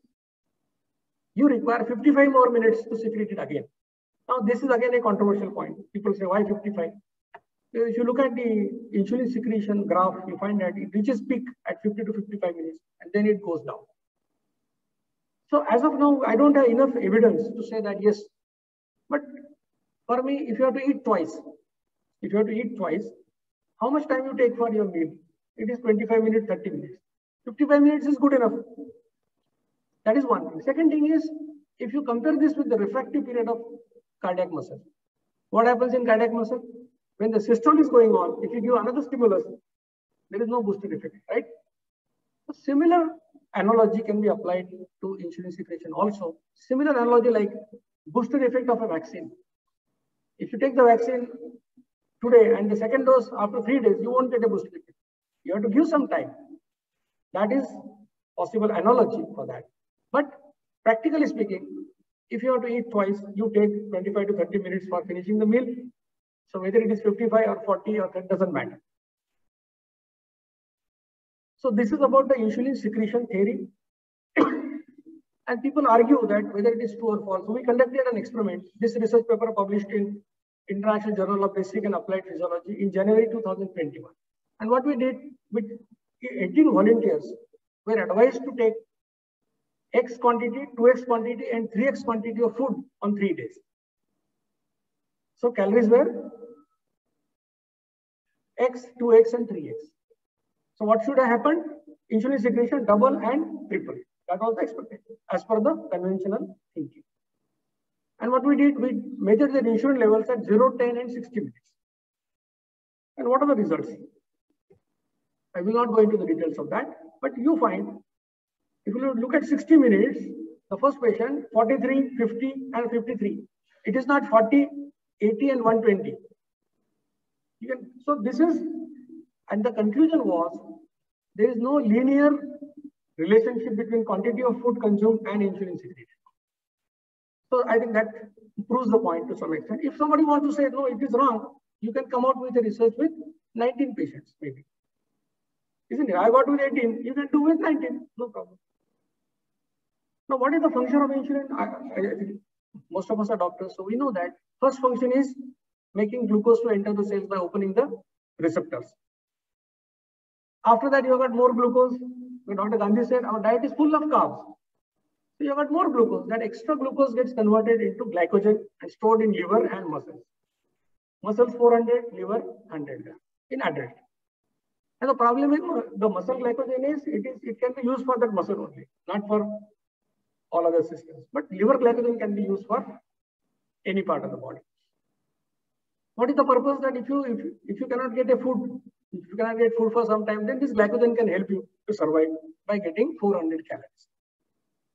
A: you require 55 more minutes to secrete it again. Now, this is again a controversial point. People say, why 55? If you look at the insulin secretion graph, you find that it reaches peak at 50 to 55 minutes, and then it goes down. So as of now, I don't have enough evidence to say that yes. But for me, if you have to eat twice, how much time you take for your meal? It is 25 minutes, 30 minutes. 55 minutes is good enough. That is one thing. Second thing is, if you compare this with the refractive period of cardiac muscle, what happens in cardiac muscle? When the systole is going on, if you give another stimulus, there is no boosted effect, right? A similar analogy can be applied to insulin secretion also. Similar analogy like boosted effect of a vaccine. If you take the vaccine today and the second dose after 3 days, you won't get a boosted effect. You have to give some time. That is possible analogy for that. But practically speaking, if you have to eat twice, you take 25 to 30 minutes for finishing the meal. So whether it is 55 or 40 or that doesn't matter. So this is about the insulin secretion theory. And people argue that whether it is true or false. So we conducted an experiment. This research paper published in International Journal of Basic and Applied Physiology in January 2021. And what we did with 18 volunteers were advised to take X quantity, 2X quantity, and 3X quantity of food on 3 days. So calories were X, 2X, and 3X. So what should have happened? Insulin secretion double and triple. That was the expectation as per the conventional thinking. And what we did, we measured the insulin levels at 0, 10, and 60 minutes. And what are the results? I will not go into the details of that, but you find, if you look at 60 minutes, the first patient, 43, 50, and 53. It is not 40, 80, and 120. So this is, and the conclusion was, there is no linear relationship between quantity of food consumed and insulin secretion. So I think that proves the point to some extent. If somebody wants to say, no, it is wrong, you can come out with a research with 19 patients, maybe. Isn't it? I got with 18, you can do with 19, no problem. Now, what is the function of insulin? I think most of us are doctors, so we know that first function is making glucose to enter the cells by opening the receptors. After that, you have got more glucose. Dr. Gandhi said, our diet is full of carbs. So you have got more glucose. That extra glucose gets converted into glycogen and stored in liver and muscles. Muscles 400, liver 100 grams in adult. And the problem is the muscle glycogen is, it can be used for that muscle only, not for all other systems. But liver glycogen can be used for any part of the body. What is the purpose? That if you cannot get a food, if you cannot get food for some time, then this glycogen can help you to survive by getting 400 calories.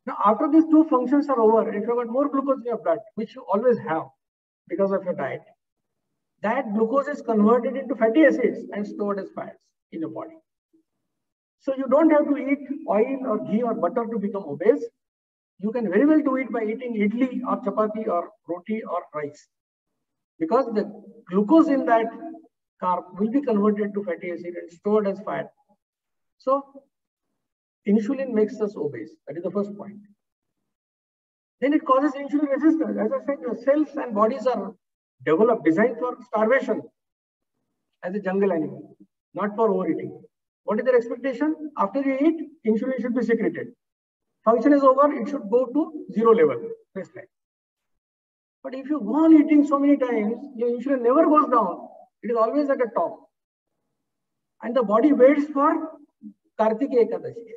A: Now, after these two functions are over, if you have got more glucose in your blood, which you always have because of your diet, that glucose is converted into fatty acids and stored as fats in your body. So you don't have to eat oil or ghee or butter to become obese. You can very well do it by eating idli or chapati or roti or rice. Because the glucose in that carb will be converted to fatty acid and stored as fat. So insulin makes us obese. That is the first point. Then it causes insulin resistance. As I said, your cells and bodies are developed, designed for starvation as a jungle animal, not for overeating. What is their expectation? After you eat, insulin should be secreted. Function is over, it should go to 0 level, baseline. But if you go on eating so many times, your insulin never goes down. It is always at the top. And the body waits for Kartikeya Ekadashi.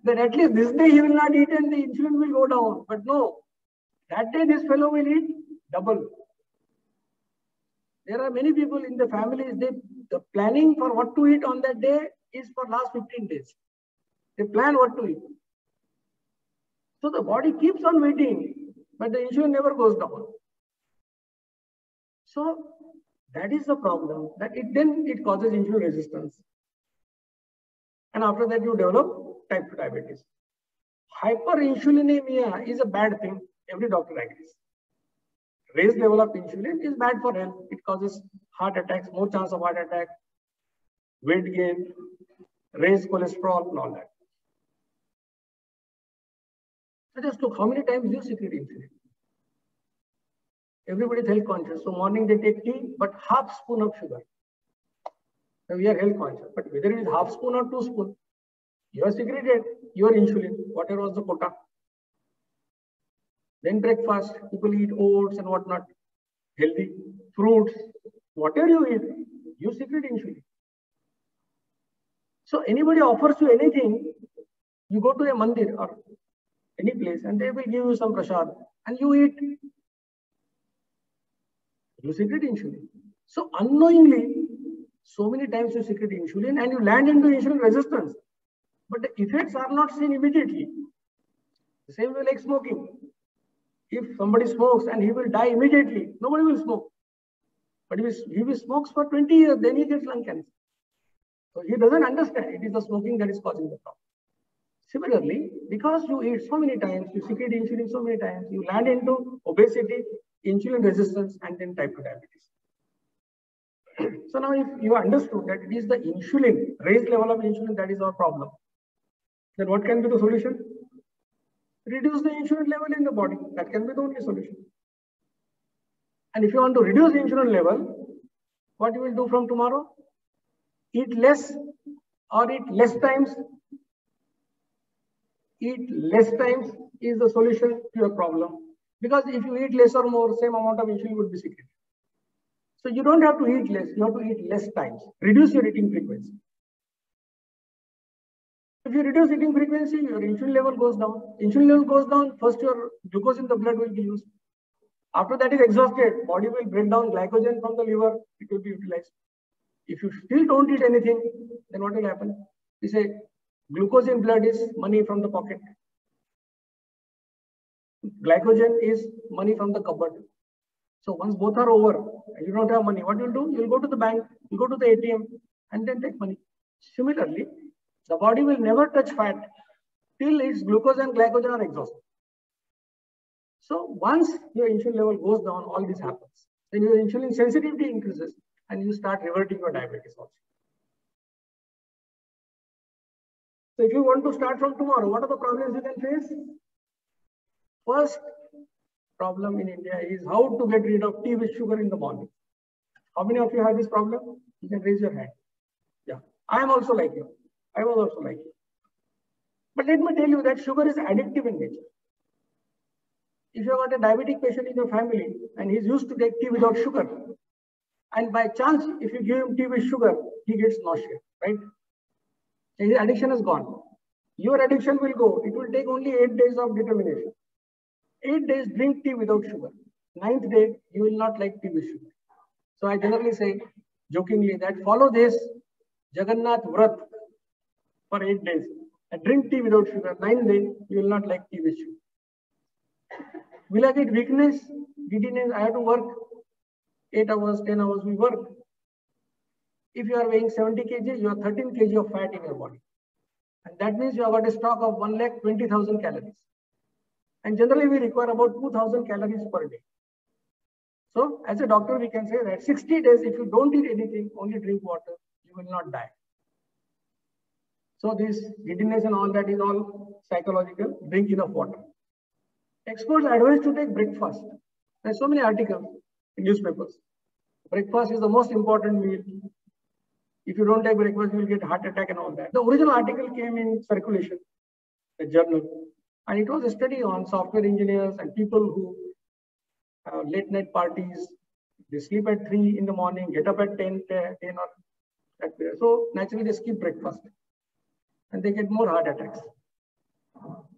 A: Then at least this day he will not eat and the insulin will go down. But no, that day this fellow will eat double. There are many people in the families, the planning for what to eat on that day is for last 15 days. They plan what to eat. So the body keeps on waiting, but the insulin never goes down. So that is the problem, that then it causes insulin resistance. And after that you develop type 2 diabetes. Hyperinsulinemia is a bad thing. Every doctor agrees. Raised level of insulin is bad for health. It causes heart attacks, more chance of heart attack, weight gain, raised cholesterol and all that. So just look, how many times you secrete insulin? Everybody is health conscious. So morning they take tea, but half spoon of sugar. Now we are health conscious, but whether it is half spoon or 2 spoon, you have secreted your insulin, whatever was the quota. Then breakfast, people eat oats and whatnot, healthy fruits, whatever you eat, you secrete insulin. So anybody offers you anything, you go to a mandir or any place and they will give you some prasad and you eat. You secrete insulin. So unknowingly, so many times you secrete insulin and you land into insulin resistance. But the effects are not seen immediately. The same way like smoking. If somebody smokes and he will die immediately, nobody will smoke. But if he smokes for 20 years, then he gets lung cancer. So he doesn't understand it is the smoking that is causing the problem. Similarly, because you eat so many times, you secrete insulin so many times, you land into obesity, insulin resistance, and then type 2 diabetes. So now if you understood that it is the insulin, raised level of insulin that is our problem, then what can be the solution? Reduce the insulin level in the body. That can be the only solution. And if you want to reduce the insulin level, what you will do from tomorrow? Eat less or eat less times. Eat less times is the solution to your problem. Because if you eat less or more, same amount of insulin would be secreted. So you don't have to eat less, you have to eat less times. Reduce your eating frequency. If you reduce eating frequency, your insulin level goes down. Insulin level goes down, first your glucose in the blood will be used. After that is exhausted, body will break down glycogen from the liver, it will be utilized. If you still don't eat anything, then what will happen? We say glucose in blood is money from the pocket. Glycogen is money from the cupboard. So once both are over and you don't have money, what you'll do? You'll go to the bank, you go to the ATM and then take money. Similarly, the body will never touch fat till its glucose and glycogen are exhausted. So once your insulin level goes down, all this happens. Then your insulin sensitivity increases and you start reverting your diabetes also. So if you want to start from tomorrow, what are the problems you can face? First problem in India is how to get rid of tea with sugar in the morning. How many of you have this problem? You can raise your hand. Yeah, I am also like you. I was also like you. But let me tell you that sugar is addictive in nature. If you have got a diabetic patient in your family and he's used to take tea without sugar, and by chance, if you give him tea with sugar, he gets nausea, right? And his addiction is gone. Your addiction will go. It will take only 8 days of determination. 8 days, drink tea without sugar. 9th day, you will not like tea with sugar. So I generally say, jokingly, that follow this Jagannath Vrat for 8 days and drink tea without sugar. 9th day, you will not like tea with sugar. Will I get weakness, giddiness? I have to work 8 hours, 10 hours, we work. If you are weighing 70 kg, you have 13 kg of fat in your body. And that means you have got a stock of 1,20,000 calories. And generally we require about 2,000 calories per day. So as a doctor, we can say that 60 days, if you don't eat anything, only drink water, you will not die. So this giddiness and all that is all psychological. Drink enough water. Experts advise to take breakfast. There's so many articles in newspapers. Breakfast is the most important meal. If you don't take breakfast, you will get heart attack and all that. The original article came in Circulation, the journal, and it was a study on software engineers and people who have late night parties, They sleep at 3 in the morning, get up at 10 or that period. So naturally they skip breakfast and they get more heart attacks.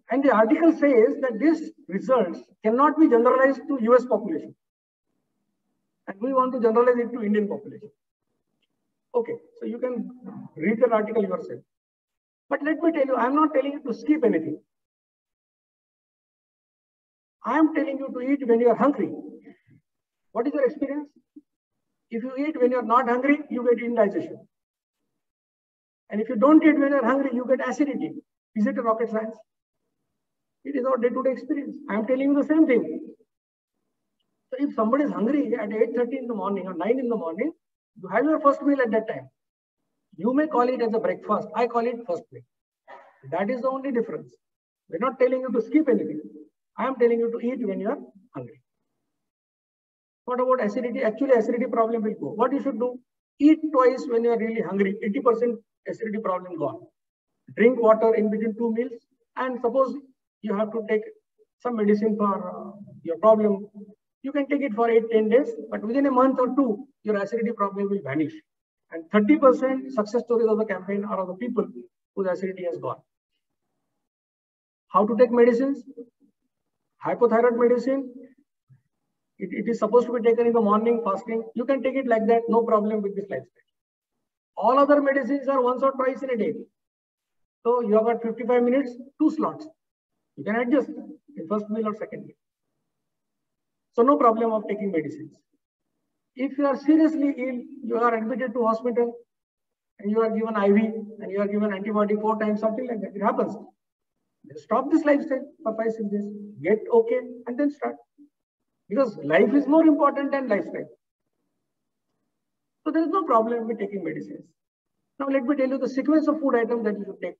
A: And the article says that these results cannot be generalized to US population. And we want to generalize it to Indian population. Okay, so you can read the article yourself. But let me tell you, I'm not telling you to skip anything. I'm telling you to eat when you are hungry. What is your experience? If you eat when you're not hungry, you get indigestion. And if you don't eat when you're hungry, you get acidity. Is it a rocket science? It is our day-to-day experience. I'm telling you the same thing. So if somebody is hungry at 8:30 in the morning or 9 in the morning, you have your first meal at that time. You may call it as a breakfast. I call it first meal. That is the only difference. We're not telling you to skip anything. I am telling you to eat when you are hungry. What about acidity? Actually, acidity problem will go. What you should do? Eat twice when you are really hungry. 80% acidity problem gone. Drink water in between 2 meals. And suppose you have to take some medicine for your problem. You can take it for 8-10 days, but within a month or two, your acidity problem will vanish. And 30% success stories of the campaign are of the people whose acidity has gone. How to take medicines? Hypothyroid medicine. It is supposed to be taken in the morning fasting. You can take it like that, no problem with this lifestyle. All other medicines are once or twice in a day. So you have got 55 minutes, 2 slots. You can adjust in first meal or second meal. So no problem of taking medicines. If you are seriously ill, you are admitted to hospital and you are given IV and you are given antibody 4 times, something like that. It happens. Stop this lifestyle for 5-6 days. Get okay and then start. Because life is more important than lifestyle. So there is no problem with taking medicines. Now let me tell you the sequence of food items that you should take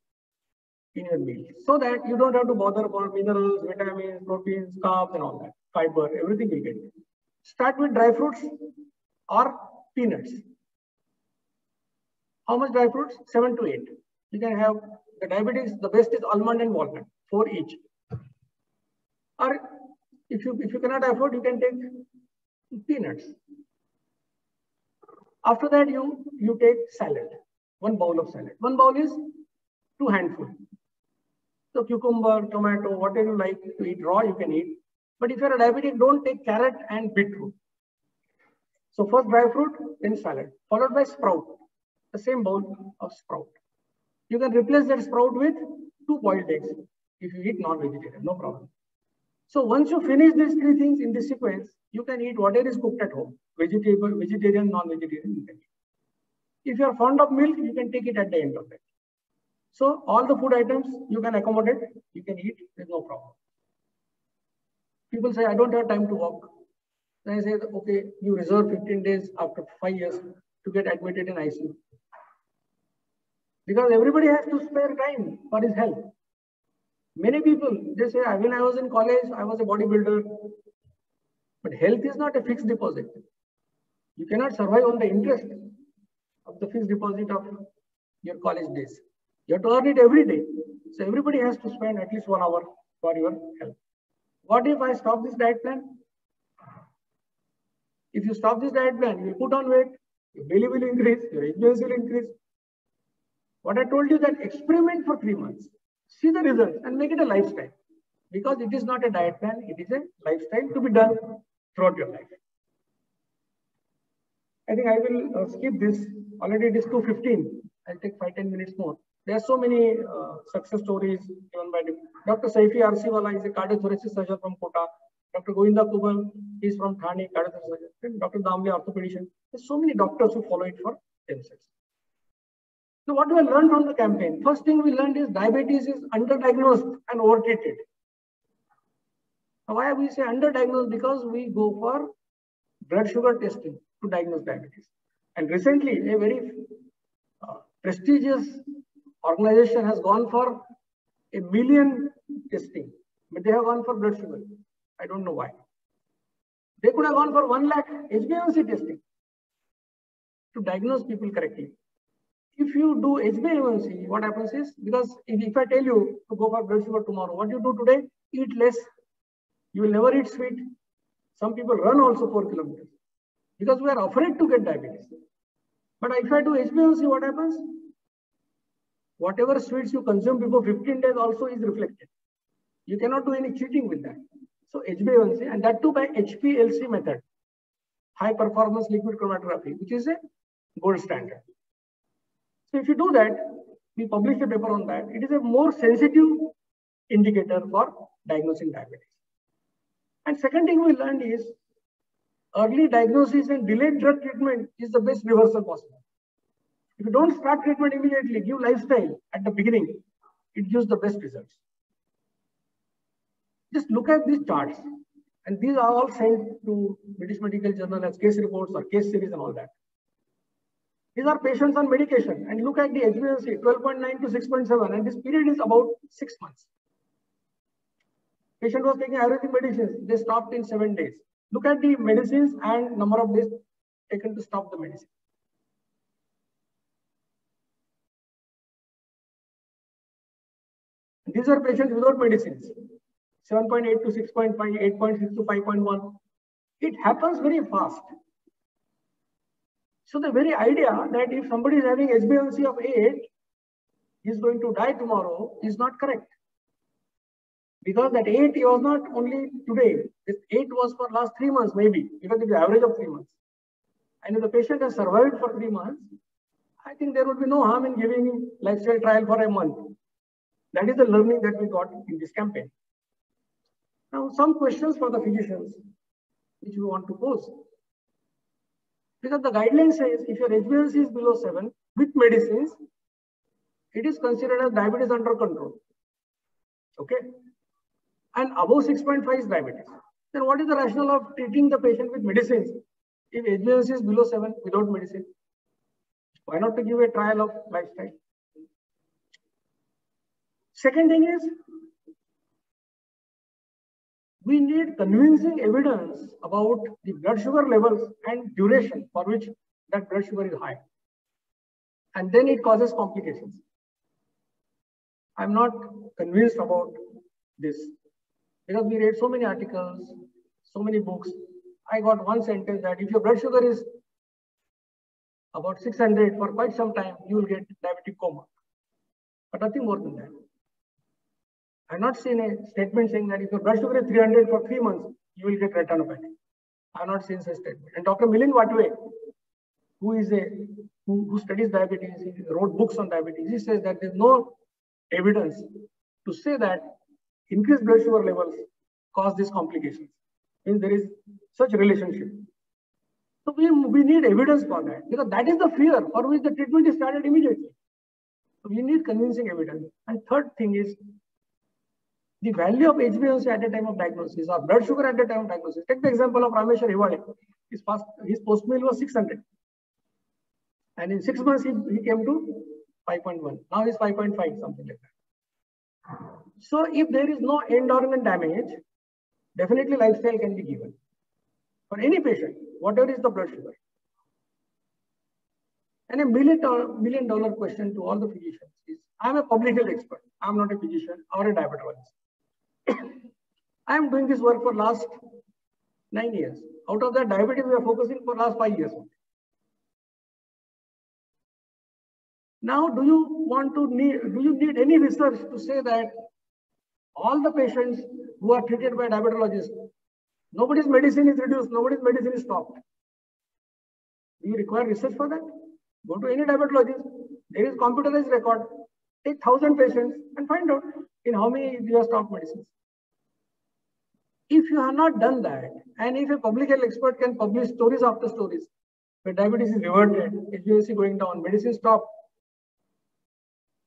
A: in your meal, so that you don't have to bother about minerals, vitamins, proteins, carbs and all that, fiber, everything will get. Start with dry fruits or peanuts. How much dry fruits? 7 to 8. You can have the diabetes, the best is almond and walnut, 4 each. Or if you cannot afford, you can take peanuts. After that, you take salad, 1 bowl of salad. 1 bowl is 2 handfuls. So cucumber, tomato, whatever you like to eat raw, you can eat. But if you're a diabetic, don't take carrot and beetroot. So first dry fruit, then salad, followed by sprout, the same bowl of sprout. You can replace that sprout with 2 boiled eggs if you eat non-vegetarian, no problem. So once you finish these 3 things in this sequence, you can eat whatever is cooked at home, vegetable, vegetarian, non-vegetarian, you can eat. If you are fond of milk, you can take it at the end of it. So all the food items you can accommodate, you can eat, there's no problem. People say, I don't have time to walk. Then I say, okay, you reserve 15 days after 5 years to get admitted in ICU. Because everybody has to spare time for his health. Many people, they say, when I was in college, I was a bodybuilder. But health is not a fixed deposit. You cannot survive on the interest of the fixed deposit of your college days. You have to earn it every day. So everybody has to spend at least 1 hour for your health. What if I stop this diet plan? If you stop this diet plan, you will put on weight, your belly will increase, your HbA1c will increase. What I told you, that experiment for 3 months. See the results and make it a lifestyle. Because it is not a diet plan, it is a lifestyle to be done throughout your life. I think I will skip this. Already it is 2:15. I'll take 5-10 minutes more. There are so many success stories given by Dr. Saifi Arsiwala is a cardiothoracic surgeon from Kota. Dr. Govinda Kubal is from Thane, cardiothoracic surgeon. Dr. Damle, orthopedician. There's so many doctors who follow it for themselves. So what do I learn from the campaign? First thing we learned is diabetes is underdiagnosed and overtreated. Now why we say underdiagnosed? Because we go for blood sugar testing to diagnose diabetes. And recently, a very prestigious organization has gone for 1 million testing, but they have gone for blood sugar. I don't know why. They could have gone for 1 lakh HbA1c testing to diagnose people correctly. If you do HbA1c, what happens is, because if I tell you to go for blood sugar tomorrow, what you do today, eat less. You will never eat sweet. Some people run also 4 kilometers. because we are afraid to get diabetes. But if I do HbA1c, what happens? Whatever sweets you consume before 15 days also is reflected. You cannot do any cheating with that. So HbA1c, and that too by HPLC method, high performance liquid chromatography, which is a gold standard. So if you do that, we published a paper on that. It is a more sensitive indicator for diagnosing diabetes. And second thing we learned is early diagnosis and delayed drug treatment is the best reversal possible. If you don't start treatment immediately, give lifestyle at the beginning, it gives the best results. Just look at these charts, and these are all sent to British Medical Journal as case reports or case series and all that. These are patients on medication, and look at the HbA1c 12.9 to 6.7, and this period is about 6 months. Patient was taking Ayurvedic medicines, they stopped in 7 days. Look at the medicines and number of days taken to stop the medicine. These are patients without medicines, 7.8 to 6.5, 8.6 to 5.1. It happens very fast. So the very idea that if somebody is having HbA1c of 8, he is going to die tomorrow is not correct. Because that 8 was not only today. This 8 was for last 3 months maybe, because it's the average of 3 months. And if the patient has survived for 3 months, I think there would be no harm in giving him lifestyle trial for a month. That is the learning that we got in this campaign. Now, some questions for the physicians, which we want to pose. Because the guideline says if your HbA1c is below 7 with medicines, it is considered as diabetes under control. Okay? And above 6.5 is diabetes. Then what is the rationale of treating the patient with medicines if HbA1c is below 7 without medicine? Why not to give a trial of lifestyle? Second thing is, we need convincing evidence about the blood sugar levels and duration for which that blood sugar is high. And then it causes complications. I'm not convinced about this because we read so many articles, so many books. I got one sentence that if your blood sugar is about 600 for quite some time, you will get diabetic coma. But nothing more than that. I've not seen a statement saying that if your blood sugar is 300 for 3 months, you will get retinopathy. I've not seen such statement. And Dr. Milind Vatve, who studies diabetes, he wrote books on diabetes, he says that there's no evidence to say that increased blood sugar levels cause these complications. Means there is such relationship. So we need evidence for that, because that is the fear for which the treatment is started immediately. So we need convincing evidence. And third thing is the value of HbA1c at the time of diagnosis or blood sugar at the time of diagnosis. Take the example of Rameshwar Hivale. His post meal was 600. And in 6 months, he came to 5.1. Now he's 5.5, something like that. So if there is no end organ damage, definitely lifestyle can be given. For any patient, whatever is the blood sugar. And $1 million question to all the physicians is, I'm a public health expert. I'm not a physician or a diabetologist. I'm doing this work for last 9 years. Out of that, diabetes we are focusing for last 5 years. Now, do you need any research to say that all the patients who are treated by diabetologists, nobody's medicine is reduced, nobody's medicine is stopped? Do you require research for that? Go to any diabetologist. There is computerized record. Take 1,000 patients and find out in how many you have stopped medicines. If you have not done that, and if a public health expert can publish stories after stories, where diabetes is reverted, HbA1c going down, medicine stopped,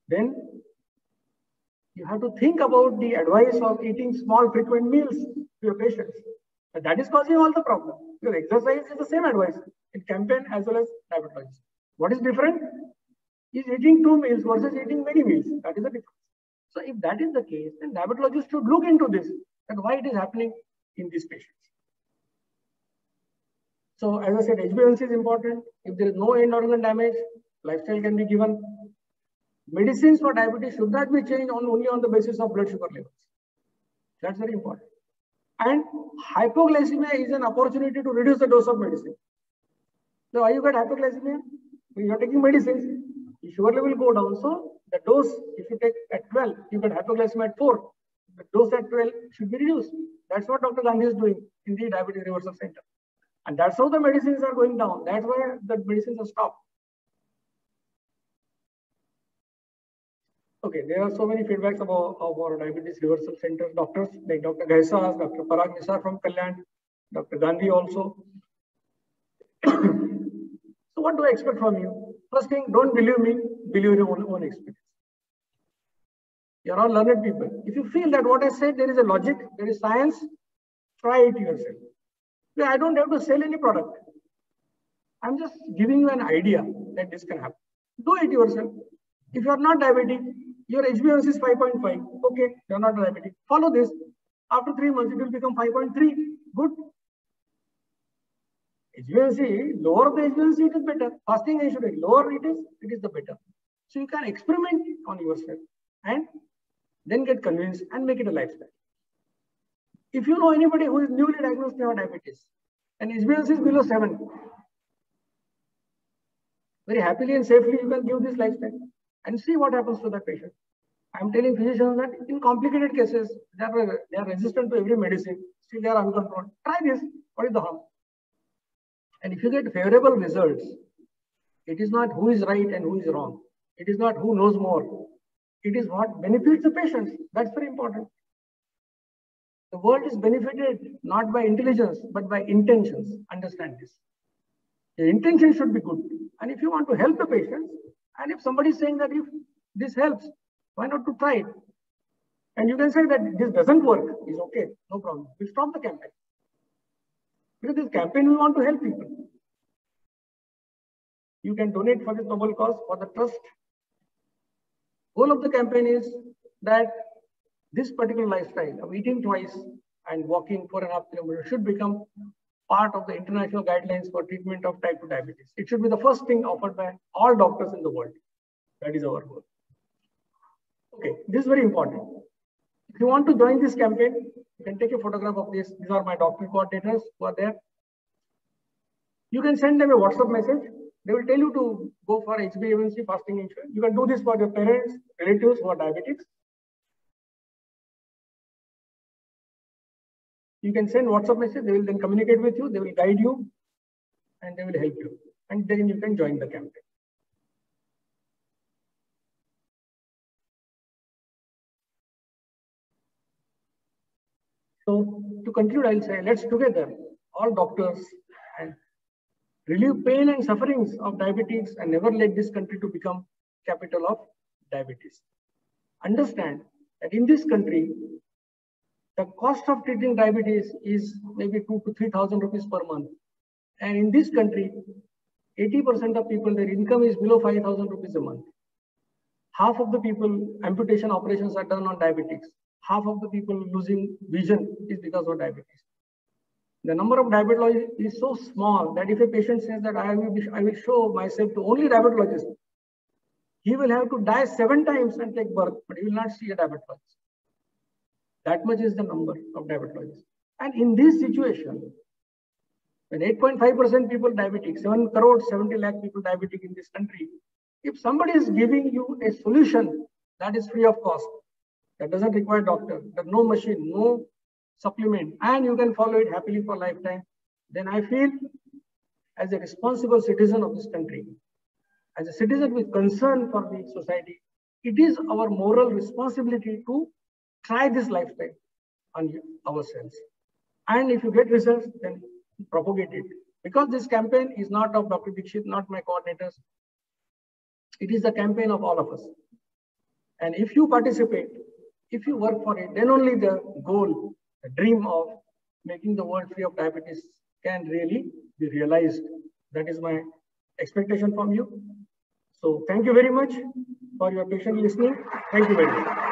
A: then you have to think about the advice of eating small frequent meals to your patients. And that is causing all the problem. Because exercise is the same advice in campaign as well as diabetology. What is different is eating 2 meals versus eating many meals. That is the difference. So if that is the case, then diabetologists should look into this and why it is happening in these patients. So as I said, HbA1c is important. If there is no end organ damage, lifestyle can be given. Medicines for diabetes should not be changed only on the basis of blood sugar levels. That's very important. And hypoglycemia is an opportunity to reduce the dose of medicine. So why you got hypoglycemia? You are taking medicines, your sugar level will go down. So the dose, if you take at 12, you get hypoglycemia at 4. The dose at 12 should be reduced. That's what Dr. Gandhi is doing in the Diabetes Reversal Center. And that's how the medicines are going down. That's why the medicines are stopped. Okay, there are so many feedbacks about our Diabetes Reversal Center doctors, like Dr. Gaisas, Dr. Parag Nisar from Kalyan, Dr. Gandhi also. So what do I expect from you? First thing, don't believe me, believe your own experience. You're all learned people. If you feel that what I said, there is a logic, there is science, try it yourself. I don't have to sell any product. I'm just giving you an idea that this can happen. Do it yourself. If you're not diabetic, your HbA1c is 5.5. Okay, you're not diabetic. Follow this. After 3 months, it will become 5.3. Good. HbA1c, lower the HbA1c, it is better. Fasting I should be lower it is the better. So you can experiment on yourself and then get convinced and make it a lifestyle. If you know anybody who is newly diagnosed with diabetes and HbA1c is below 7, very happily and safely you can give this lifestyle and see what happens to that patient. I'm telling physicians that in complicated cases, they are resistant to every medicine, still they are uncontrolled. Try this. What is the harm? And if you get favorable results, it is not who is right and who is wrong. It is not who knows more. It is what benefits the patients. That's very important. The world is benefited not by intelligence, but by intentions. Understand this. The intention should be good. And if you want to help the patients, and if somebody is saying that if this helps, why not to try it? And you can say that this doesn't work, is okay, no problem. We'll stop the campaign. Because this campaign, we want to help people. You can donate for this noble cause, for the trust. Goal of the campaign is that this particular lifestyle of eating twice and walking 4.5 kilometers should become part of the international guidelines for treatment of type 2 diabetes. It should be the first thing offered by all doctors in the world. That is our goal. Okay, this is very important. If you want to join this campaign, you can take a photograph of this. These are my doctor coordinators who are there. You can send them a WhatsApp message. They will tell you to go for HbA1c fasting insurance. You can do this for your parents, relatives who are diabetics. You can send WhatsApp message. They will then communicate with you. They will guide you and they will help you. And then you can join the campaign. So to conclude, I'll say, let's together, all doctors, and relieve pain and sufferings of diabetes and never let this country to become capital of diabetes. Understand that in this country, the cost of treating diabetes is maybe 2,000 to 3,000 rupees per month. And in this country, 80% of people, their income is below 5,000 rupees a month. Half of the people, amputation operations are done on diabetics. Half of the people losing vision is because of diabetes. The number of diabetologists is so small that if a patient says that I will show myself to only diabetologist, he will have to die 7 times and take birth, but he will not see a diabetologist. That much is the number of diabetologists. And in this situation, when 8.5% people diabetic, 7 crore 70 lakh people diabetic in this country, if somebody is giving you a solution that is free of cost, that doesn't require doctor, there's no machine, no supplement, and you can follow it happily for lifetime, then I feel as a responsible citizen of this country, as a citizen with concern for the society, it is our moral responsibility to try this lifestyle on ourselves. And if you get results, then propagate it. Because this campaign is not of Dr. Dixit, not my coordinators. It is the campaign of all of us. And if you participate, if you work for it, then only the goal, the dream of making the world free of diabetes can really be realized. That is my expectation from you. So thank you very much for your patient listening. Thank you very much.